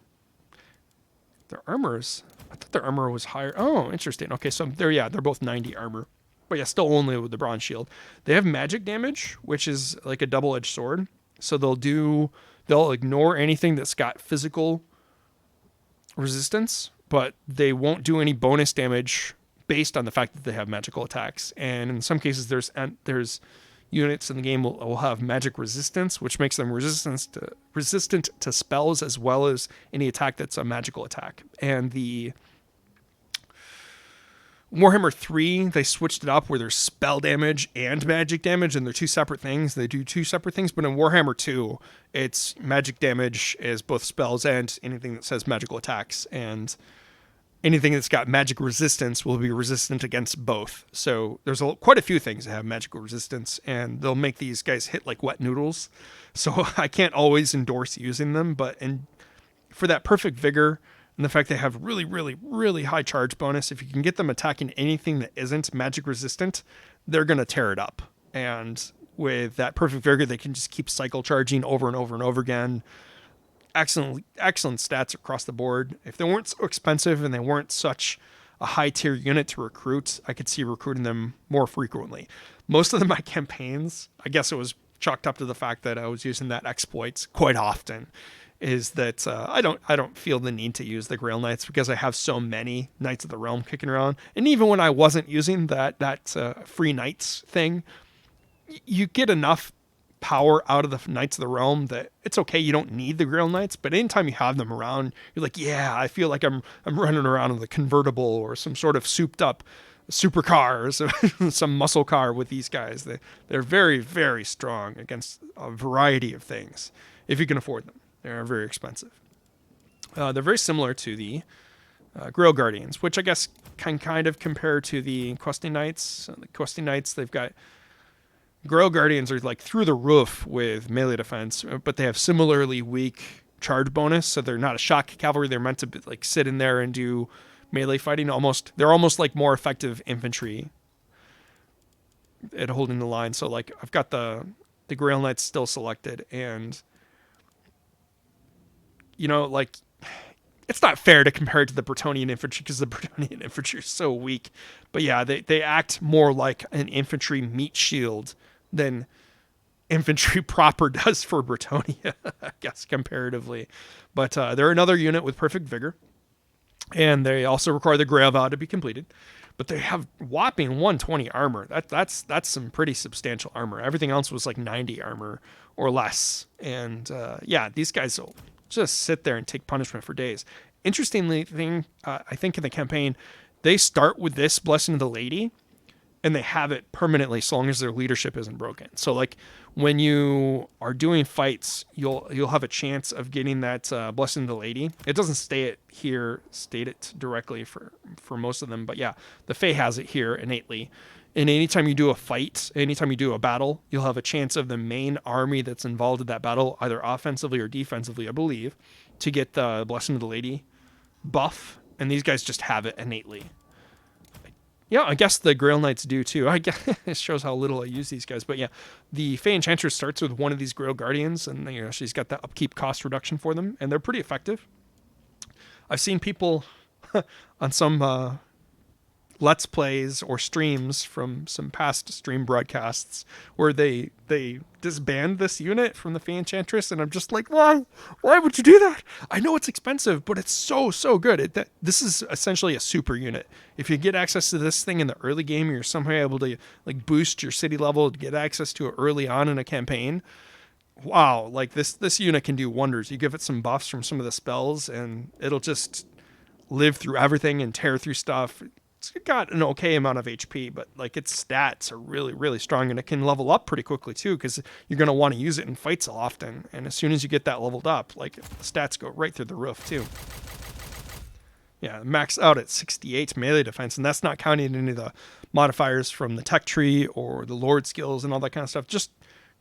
I thought their armor was higher. Oh, interesting. Okay, so they're both 90 armor. But yeah, still only with the bronze shield. They have magic damage, which is like a double-edged sword. So they'll ignore anything that's got physical resistance, but they won't do any bonus damage based on the fact that they have magical attacks. And in some cases, there's units in the game will have magic resistance, which makes them resistant to spells as well as any attack that's a magical attack. And the Warhammer 3, they switched it up where there's spell damage and magic damage, and they're two separate things. They do two separate things, but in Warhammer 2, it's magic damage is both spells and anything that says magical attacks, and anything that's got magic resistance will be resistant against both. So there's quite a few things that have magical resistance, and they'll make these guys hit like wet noodles. So I can't always endorse using them, but for that perfect vigor and the fact they have really high charge bonus, if you can get them attacking anything that isn't magic resistant, they're going to tear it up. And with that perfect vigor, they can just keep cycle charging over and over and over again. Excellent stats across the board. If they weren't so expensive and they weren't such a high tier unit to recruit, I could see recruiting them more frequently. Most of my campaigns, I guess it was chalked up to the fact that I was using that exploits quite often. is that I don't feel the need to use the Grail Knights because I have so many Knights of the Realm kicking around. And even when I wasn't using that free Knights thing, you get enough power out of the Knights of the Realm that it's okay. You don't need the Grail Knights, but anytime you have them around, you're like, yeah, I feel like I'm running around in the convertible or some sort of souped up supercar or some muscle car with these guys. They're very, very strong against a variety of things if you can afford them. They're very expensive. They're very similar to the Grail Guardians, which I guess can kind of compare to the Questing Knights. The Questing Knights, they've got Grail Guardians are like through the roof with melee defense, but they have similarly weak charge bonus, so they're not a shock cavalry. They're meant to be, like sit in there and do melee fighting. They're almost like more effective infantry at holding the line. So like I've got the Grail Knights still selected, and like it's not fair to compare it to the Bretonnian infantry because the Bretonnian infantry is so weak. But yeah, they act more like an infantry meat shield than infantry proper does for Bretonnia, I guess, comparatively. But they're another unit with perfect vigor, and they also require the Grail Vow to be completed. But they have whopping 120 armor. That's some pretty substantial armor. Everything else was like 90 armor or less. And yeah, these guys will just sit there and take punishment for days. Interestingly, I think in the campaign, they start with this Blessing of the Lady, and they have it permanently so long as their leadership isn't broken. So like when you are doing fights, you'll have a chance of getting that Blessing of the Lady. It doesn't state it directly for most of them, but yeah, the Fae has it here innately. And anytime you do a fight, anytime you do a battle, you'll have a chance of the main army that's involved in that battle, either offensively or defensively, I believe, to get the Blessing of the Lady buff. And these guys just have it innately. Yeah, I guess the Grail Knights do too. I guess it shows how little I use these guys. But yeah, the Fae Enchantress starts with one of these Grail Guardians, and she's got that upkeep cost reduction for them, and they're pretty effective. I've seen people on some Let's Plays or streams from some past stream broadcasts where they disband this unit from the Fae Enchantress, and I'm just like, why would you do that? I know it's expensive, but it's so good. This is essentially a super unit. If you get access to this thing in the early game, you're somehow able to like boost your city level to get access to it early on in a campaign. Wow, like this unit can do wonders. You give it some buffs from some of the spells, and it'll just live through everything and tear through stuff. It's got an okay amount of HP, but like its stats are really, really strong, and it can level up pretty quickly too, because you're going to want to use it in fights often. And as soon as you get that leveled up, like the stats go right through the roof too. Yeah, maxed out at 68 melee defense, and that's not counting any of the modifiers from the tech tree or the lord skills and all that kind of stuff. Just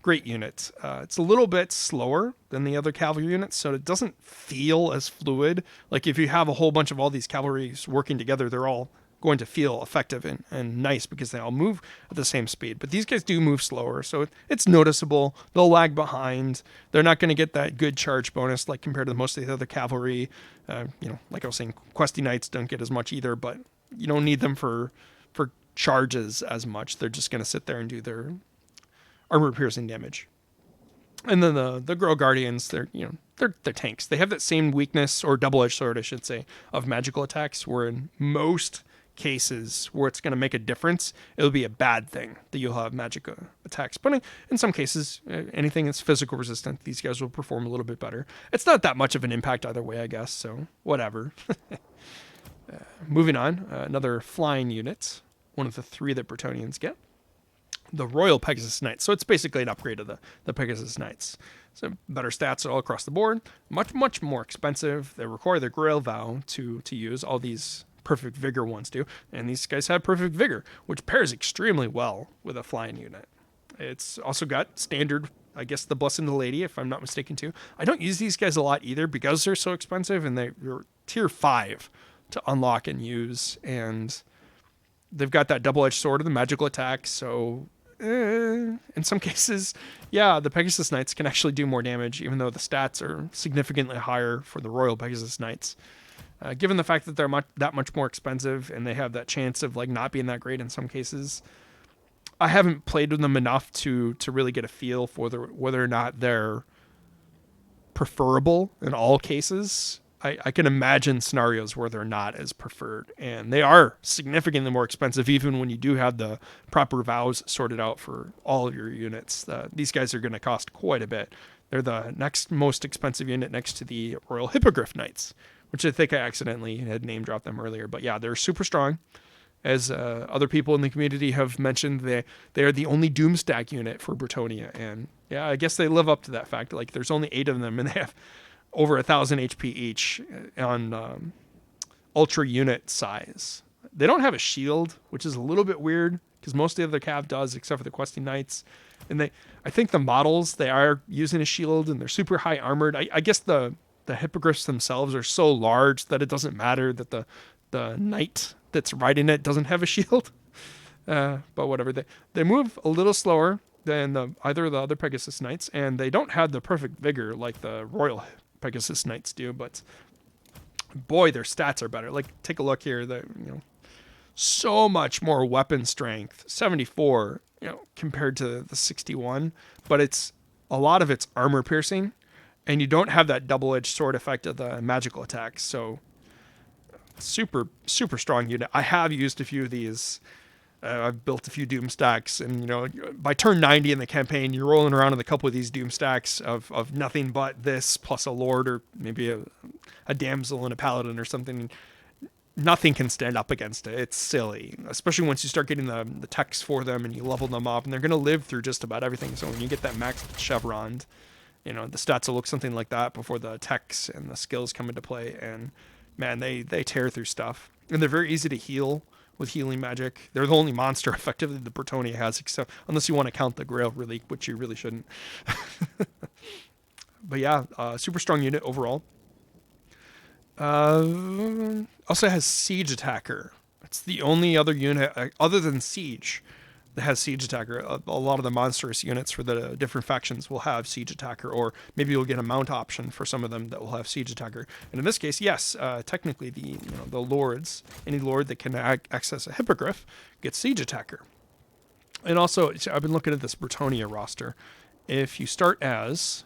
great unit. It's a little bit slower than the other cavalry units, so it doesn't feel as fluid. Like if you have a whole bunch of all these cavalries working together, they're all going to feel effective and nice because they all move at the same speed. But these guys do move slower, so it's noticeable. They'll lag behind. They're not going to get that good charge bonus like compared to most of the other cavalry. Like I was saying, Questy Knights don't get as much either, but you don't need them for charges as much. They're just going to sit there and do their armor piercing damage. And then the Grail Guardians, they're tanks. They have that same weakness, or double-edged sword, I should say, of magical attacks, where in most cases where it's going to make a difference, it'll be a bad thing that you'll have magic attacks. But in some cases, anything that's physical resistant, these guys will perform a little bit better. It's not that much of an impact either way, I guess, so whatever. Moving on, another flying unit, one of the 3 that Bretonnians get. The Royal Pegasus Knights. So it's basically an upgrade of the Pegasus Knights. So better stats all across the board. Much more expensive. They require the Grail Vow to use. All these Perfect Vigor ones do. And these guys have Perfect Vigor, which pairs extremely well with a flying unit. It's also got standard, I guess, the Blessing of the Lady, if I'm not mistaken, too. I don't use these guys a lot either because they're so expensive, and they're tier 5 to unlock and use. And they've got that double-edged sword of the magical attack, so in some cases, yeah, the Pegasus Knights can actually do more damage, even though the stats are significantly higher for the Royal Pegasus Knights. Given the fact that they're that much more expensive and they have that chance of like not being that great in some cases, I haven't played with them enough to really get a feel for whether or not they're preferable in all cases. I can imagine scenarios where they're not as preferred, and they are significantly more expensive even when you do have the proper vows sorted out for all of your units. These guys are going to cost quite a bit. They're the next most expensive unit next to the Royal Hippogriff Knights, which I think I accidentally had name dropped them earlier. But yeah, they're super strong. As other people in the community have mentioned, they are the only Doomstack unit for Bretonnia, and yeah, I guess they live up to that fact. Like, there's only 8 of them, and they have over 1,000 HP each on ultra unit size. They don't have a shield, which is a little bit weird because most of the other cav does, except for the questing knights. And I think the models, they are using a shield, and they're super high armored. I guess the hippogriffs themselves are so large that it doesn't matter that the knight that's riding it doesn't have a shield. But whatever, they move a little slower than either of the other Pegasus Knights, and they don't have the perfect vigor like the Royal Pegasus Knights do, but boy, their stats are better. Like, take a look here. So much more weapon strength, 74, compared to the 61, but a lot of it's armor piercing, and you don't have that double-edged sword effect of the magical attacks. So super, super strong unit. I have used a few of these. I've built a few Doom stacks, and by turn 90 in the campaign, you're rolling around with a couple of these Doom stacks of nothing but this plus a lord or maybe a damsel and a paladin or something. Nothing can stand up against it. It's silly, especially once you start getting the techs for them and you level them up, and they're going to live through just about everything. So when you get that max chevron, the stats will look something like that before the techs and the skills come into play, and man, they tear through stuff, and they're very easy to heal with healing magic. They're the only monster effectively the Bretonnia has, except unless you want to count the Grail Relic, which you really shouldn't. But yeah, super strong unit overall. Also has Siege Attacker. It's the only other unit other than Siege that has Siege Attacker. A lot of the monstrous units for the different factions will have Siege Attacker, or maybe you'll get a mount option for some of them that will have Siege Attacker. And in this case, yes, technically the lords, any lord that can access a Hippogriff gets Siege Attacker. And also, I've been looking at this Bretonnia roster. If you start as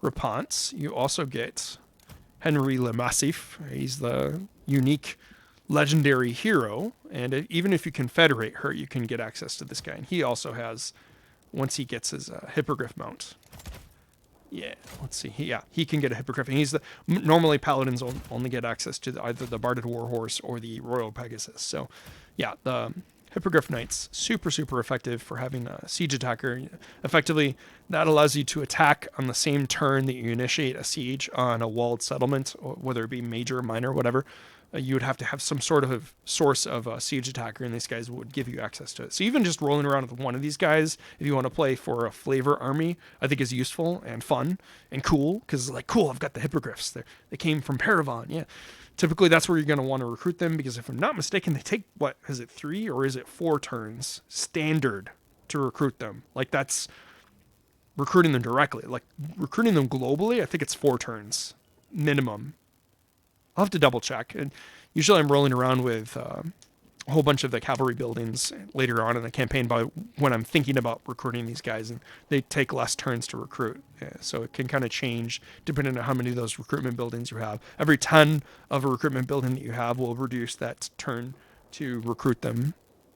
Rapance, you also get Henry Le Massif. He's the unique legendary hero, and even if you confederate her, you can get access to this guy. And he also has, once he gets his Hippogriff mount, let's see, he can get a Hippogriff, and normally paladins only get access to either the Barded Warhorse or the Royal Pegasus. So yeah, the Hippogriff Knights, super, super effective for having a Siege Attacker. Effectively, that allows you to attack on the same turn that you initiate a siege on a walled settlement, whether it be major, minor, whatever. You would have to have some sort of source of a Siege Attacker, and these guys would give you access to it. So even just rolling around with one of these guys, if you want to play for a flavor army, I think is useful and fun and cool, because cool, I've got the Hippogriffs. They came from Paravan, yeah. Typically, that's where you're going to want to recruit them, because if I'm not mistaken, they take, 3 or is it 4 turns standard to recruit them? That's recruiting them directly. Recruiting them globally, I think it's 4 turns minimum. I'll have to double check. And usually I'm rolling around with a whole bunch of the cavalry buildings later on in the campaign when I'm thinking about recruiting these guys, and they take less turns to recruit. So it can kind of change depending on how many of those recruitment buildings you have. Every 10 of a recruitment building that you have will reduce that turn to recruit them,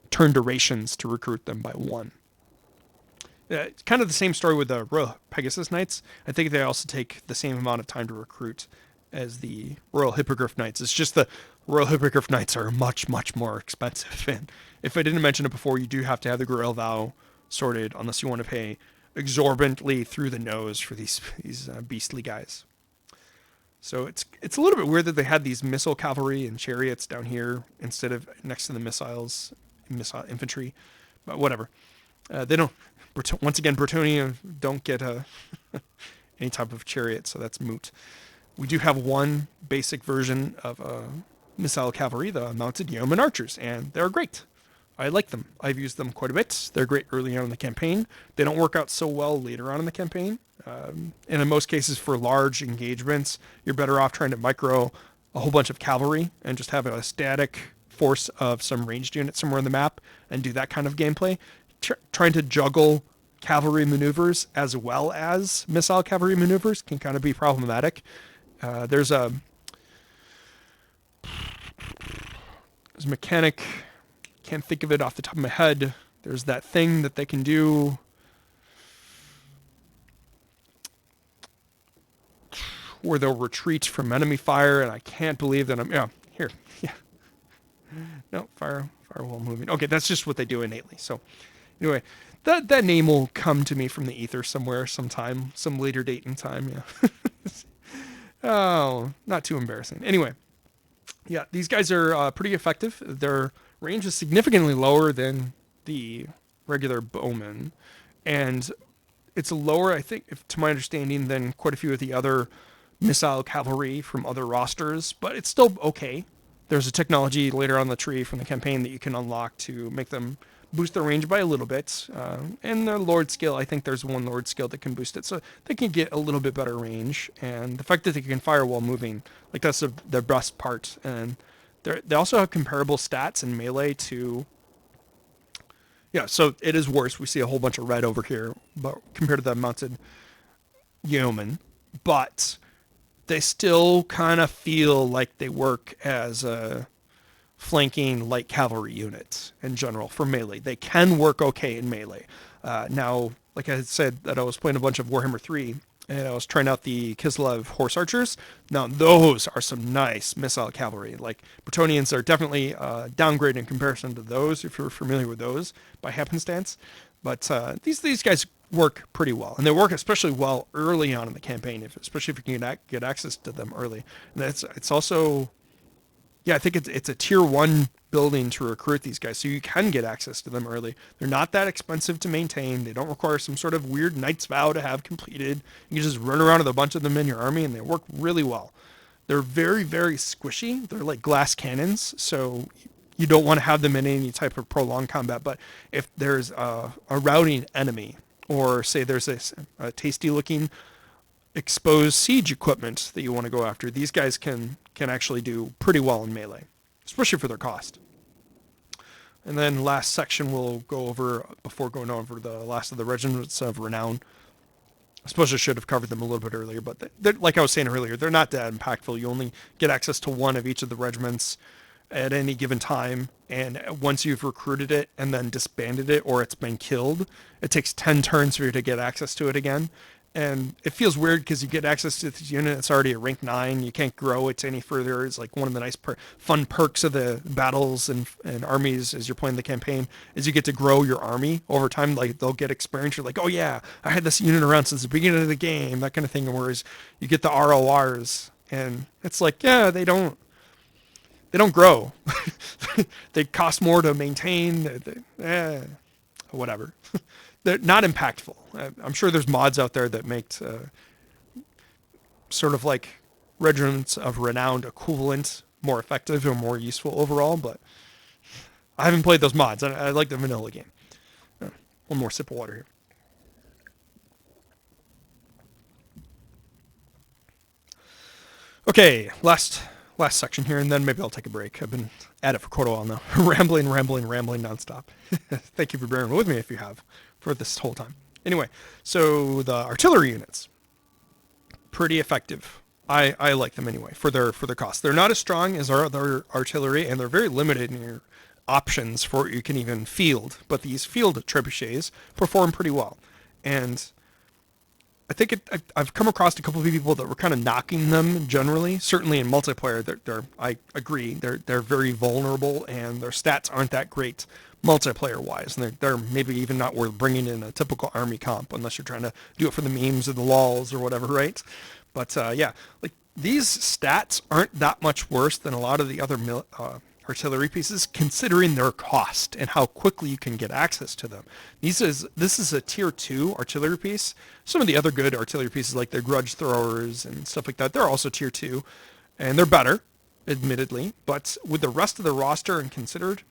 turn durations to recruit them by 1. Kind of the same story with the Royal Pegasus Knights. I think they also take the same amount of time to recruit as the Royal Hippogriff Knights. It's just the Royal Hippogriff Knights are much, much more expensive. And if I didn't mention it before, you do have to have the Grail Vow sorted unless you want to pay exorbitantly through the nose for these beastly guys. So it's a little bit weird that they had these missile cavalry and chariots down here instead of next to the missile infantry, but whatever. They don't. Once again, Bretonnia don't get any type of chariot, so that's moot. We do have one basic version of missile cavalry, the mounted yeoman archers, and they're great. I like them. I've used them quite a bit. They're great early on in the campaign. They don't work out so well later on in the campaign. And in most cases, for large engagements, you're better off trying to micro a whole bunch of cavalry and just have a static force of some ranged units somewhere on the map and do that kind of gameplay. Trying to juggle cavalry maneuvers as well as missile cavalry maneuvers can kind of be problematic. There's a mechanic, can't think of it off the top of my head. There's that thing that they can do where they'll retreat from enemy fire, and I can't believe that here. Yeah. No, firewall moving. Okay, that's just what they do innately. So anyway, that name will come to me from the ether somewhere, sometime, some later date in time, yeah. Oh, not too embarrassing. Anyway, yeah, these guys are pretty effective. Their range is significantly lower than the regular bowmen, and it's lower, I think, to my understanding, than quite a few of the other missile cavalry from other rosters, but it's still okay. There's a technology later on the tree from the campaign that you can unlock to make them boost their range by a little bit. And their Lord skill, I think there's one Lord skill that can boost it, so they can get a little bit better range. And the fact that they can fire while moving, like that's the best part. And they also have comparable stats in melee to... Yeah, so it is worse. We see a whole bunch of red over here, but compared to the mounted yeoman. But they still kind of feel like they work as flanking light cavalry units in general for melee. They can work okay in melee. Now, like I said, that I was playing a bunch of Warhammer 3, and I was trying out the Kislev horse archers. Now, those are some nice missile cavalry. Like, Bretonnians are definitely downgrade in comparison to those, if you're familiar with those by happenstance. But these guys work pretty well, and they work especially well early on in the campaign, especially if you can get access to them early. And it's also, yeah, I think it's a tier 1 building to recruit these guys, so you can get access to them early. They're not that expensive to maintain. They don't require some sort of weird knight's vow to have completed. You can just run around with a bunch of them in your army, and they work really well. They're very, very squishy. They're like glass cannons, so you don't want to have them in any type of prolonged combat. But if there's a routing enemy, or say there's a tasty-looking exposed siege equipment that you want to go after, these guys can actually do pretty well in melee, especially for their cost. And then last section we'll go over, before going over the last of the regiments of renown. I suppose I should have covered them a little bit earlier, but like I was saying earlier, they're not that impactful. You only get access to one of each of the regiments at any given time, and once you've recruited it and then disbanded it, or it's been killed, it takes 10 turns for you to get access to it again. And it feels weird because you get access to this unit that's already at rank 9. You can't grow it any further. It's like one of the nice fun perks of the battles and armies as you're playing the campaign is you get to grow your army over time. Like, they'll get experience. You're like, oh yeah, I had this unit around since the beginning of the game, that kind of thing. Whereas you get the RORs, and it's like, yeah, they don't grow. They cost more to maintain. Whatever. They're not impactful. I'm sure there's mods out there that make sort of like regiments of renowned equivalent more effective or more useful overall, but I haven't played those mods. I like the vanilla game. One more sip of water here. Okay, last section here, and then maybe I'll take a break. I've been at it for quite a while now. rambling nonstop. Thank you for bearing with me if you have for this whole time. Anyway, so the artillery units, pretty effective. I like them anyway for their cost. They're not as strong as our other artillery, and they're very limited in your options for what you can even field. But these field trebuchets perform pretty well, and I think I've come across a couple of people that were kind of knocking them generally. Certainly in multiplayer, I agree, they're very vulnerable, and their stats aren't that great multiplayer-wise, and they're maybe even not worth bringing in a typical army comp unless you're trying to do it for the memes or the lols or whatever, right? But yeah, like these stats aren't that much worse than a lot of the other artillery pieces, considering their cost and how quickly you can get access to them. This is a tier 2 artillery piece. Some of the other good artillery pieces, like their grudge throwers and stuff like that, they're also tier 2, and they're better, admittedly. But with the rest of the roster and considered,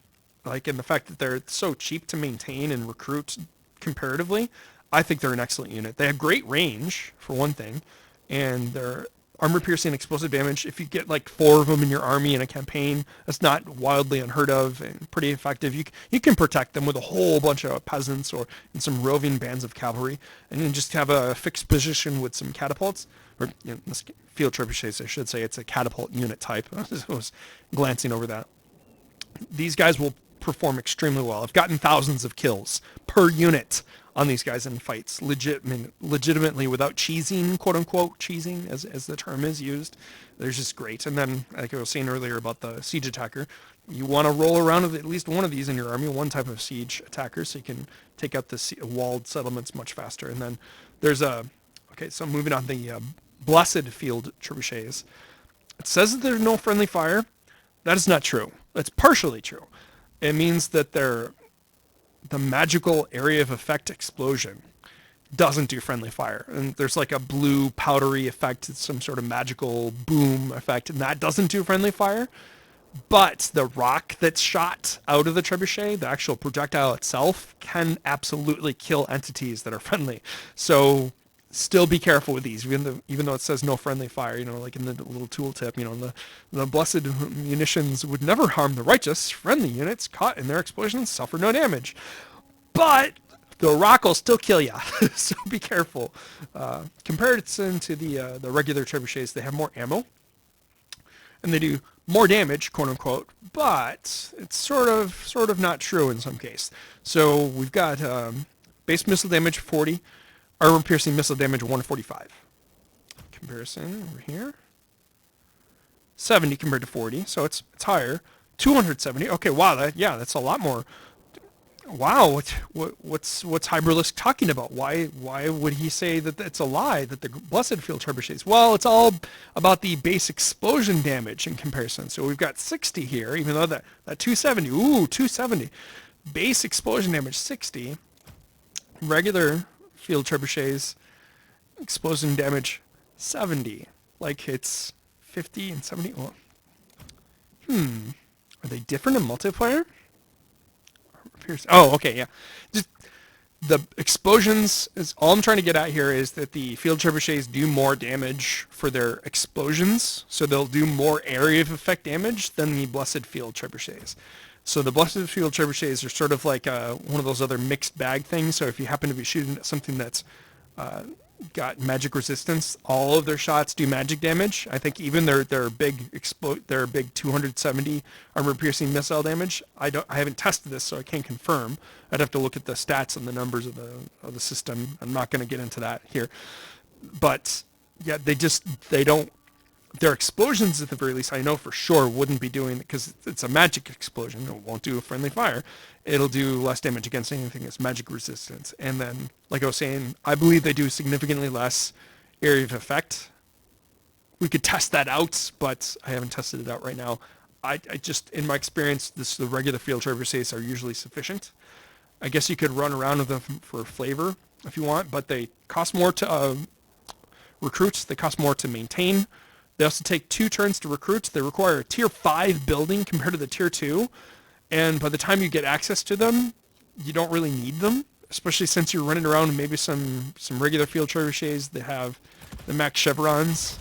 like, and the fact that they're so cheap to maintain and recruit comparatively, I think they're an excellent unit. They have great range, for one thing, and they're armor-piercing explosive damage. If you get like 4 of them in your army in a campaign, that's not wildly unheard of and pretty effective. You can protect them with a whole bunch of peasants or in some roving bands of cavalry, and then just have a fixed position with some catapults, or this field trebuchets, I should say. It's a catapult unit type. I was glancing over that. These guys will perform extremely well. I've gotten thousands of kills per unit on these guys in fights, legitimately without cheesing, quote unquote, cheesing as the term is used. They're just great. And then, like I was saying earlier about the siege attacker, you want to roll around with at least one of these in your army, one type of siege attacker, so you can take out the walled settlements much faster. And then there's so moving on, the blessed field trebuchets. It says that there's no friendly fire. That is not true. That's partially true. It means that the magical area of effect explosion doesn't do friendly fire. And there's like a blue powdery effect, it's some sort of magical boom effect, and that doesn't do friendly fire. But the rock that's shot out of the trebuchet, the actual projectile itself, can absolutely kill entities that are friendly. So still be careful with these, even though it says no friendly fire, like in the little tooltip, the blessed munitions would never harm the righteous. Friendly units caught in their explosions suffer no damage. But the rock will still kill you, so be careful. Comparison to the regular trebuchets, they have more ammo, and they do more damage, quote unquote, but it's sort of not true in some case. So we've got base missile damage 40, armor piercing missile damage 145. Comparison over here. 70 compared to 40, so it's higher. 270. Okay, wow, that's a lot more. Wow, what's Hybralisk talking about? Why would he say that it's a lie that the blessed field trebuchets? Well, it's all about the base explosion damage in comparison. So we've got 60 here, even though that 270. Ooh, 270. Base explosion damage 60. Regular field trebuchets explosion damage 70. Like it's 50 and 70. Well, are they different in multiplayer? Oh, okay, yeah. Just the explosions is all I'm trying to get at here is that the field trebuchets do more damage for their explosions, so they'll do more area of effect damage than the blessed field trebuchets. So the blessed field trebuchets are sort of like one of those other mixed bag things. So if you happen to be shooting at something that's got magic resistance, all of their shots do magic damage. I think even their big 270 armor piercing missile damage. I haven't tested this, so I can't confirm. I'd have to look at the stats and the numbers of the system. I'm not going to get into that here, but yeah, they don't. Their explosions, at the very least, I know for sure wouldn't be doing, because it's a magic explosion. It won't do a friendly fire. It'll do less damage against anything that's magic resistance. And then, like I was saying, I believe they do significantly less area of effect. We could test that out, but I haven't tested it out right now. I just, in my experience, the regular field trebuchets are usually sufficient. I guess you could run around with them for flavor if you want, but they cost more to recruit. They cost more to maintain. They also take 2 turns to recruit. They require a tier 5 building compared to the tier 2. And by the time you get access to them, you don't really need them, especially since you're running around maybe some regular field trebuchets that have the max chevrons.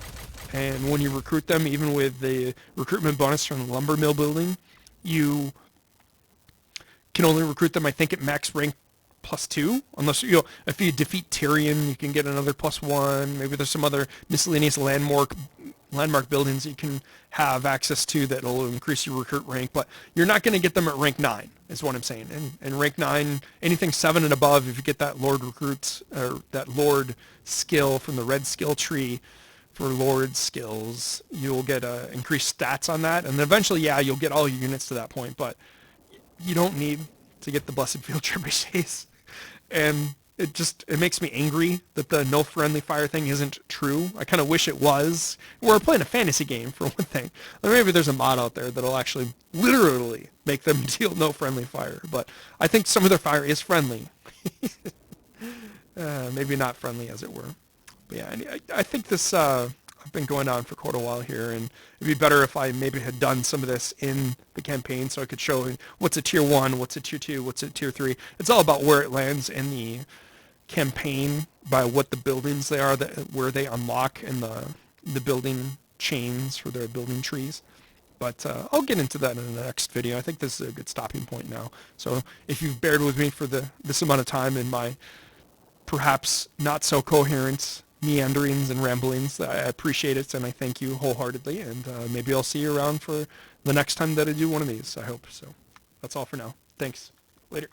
And when you recruit them, even with the recruitment bonus from the lumber mill building, you can only recruit them, I think, at max rank +2, unless if you defeat Tyrion, you can get another +1. Maybe there's some other miscellaneous landmark buildings that you can have access to that'll increase your recruit rank, but you're not going to get them at rank 9, is what I'm saying. And rank 9, anything 7 and above, if you get that Lord recruit, or that Lord skill from the red skill tree for Lord skills, you'll get increased stats on that, and eventually, yeah, you'll get all your units to that point, but you don't need to get the Blessed Field trebuchets. And it makes me angry that the no friendly fire thing isn't true. I kind of wish it was. We're playing a fantasy game, for one thing. Or maybe there's a mod out there that'll actually literally make them deal no friendly fire. But I think some of their fire is friendly. Maybe not friendly, as it were. But yeah, I think this, I've been going on for quite a while here, and it'd be better if I maybe had done some of this in the campaign so I could show what's a tier 1, what's a tier 2, what's a tier 3. It's all about where it lands in the campaign by what the buildings they are, where they unlock in the the building chains for their building trees. But I'll get into that in the next video. I think this is a good stopping point now. So if you've bared with me for this amount of time in my perhaps not so coherent meanderings and ramblings, I appreciate it, and I thank you wholeheartedly. And maybe I'll see you around for the next time that I do one of these, I hope. So that's all for now. Thanks. Later.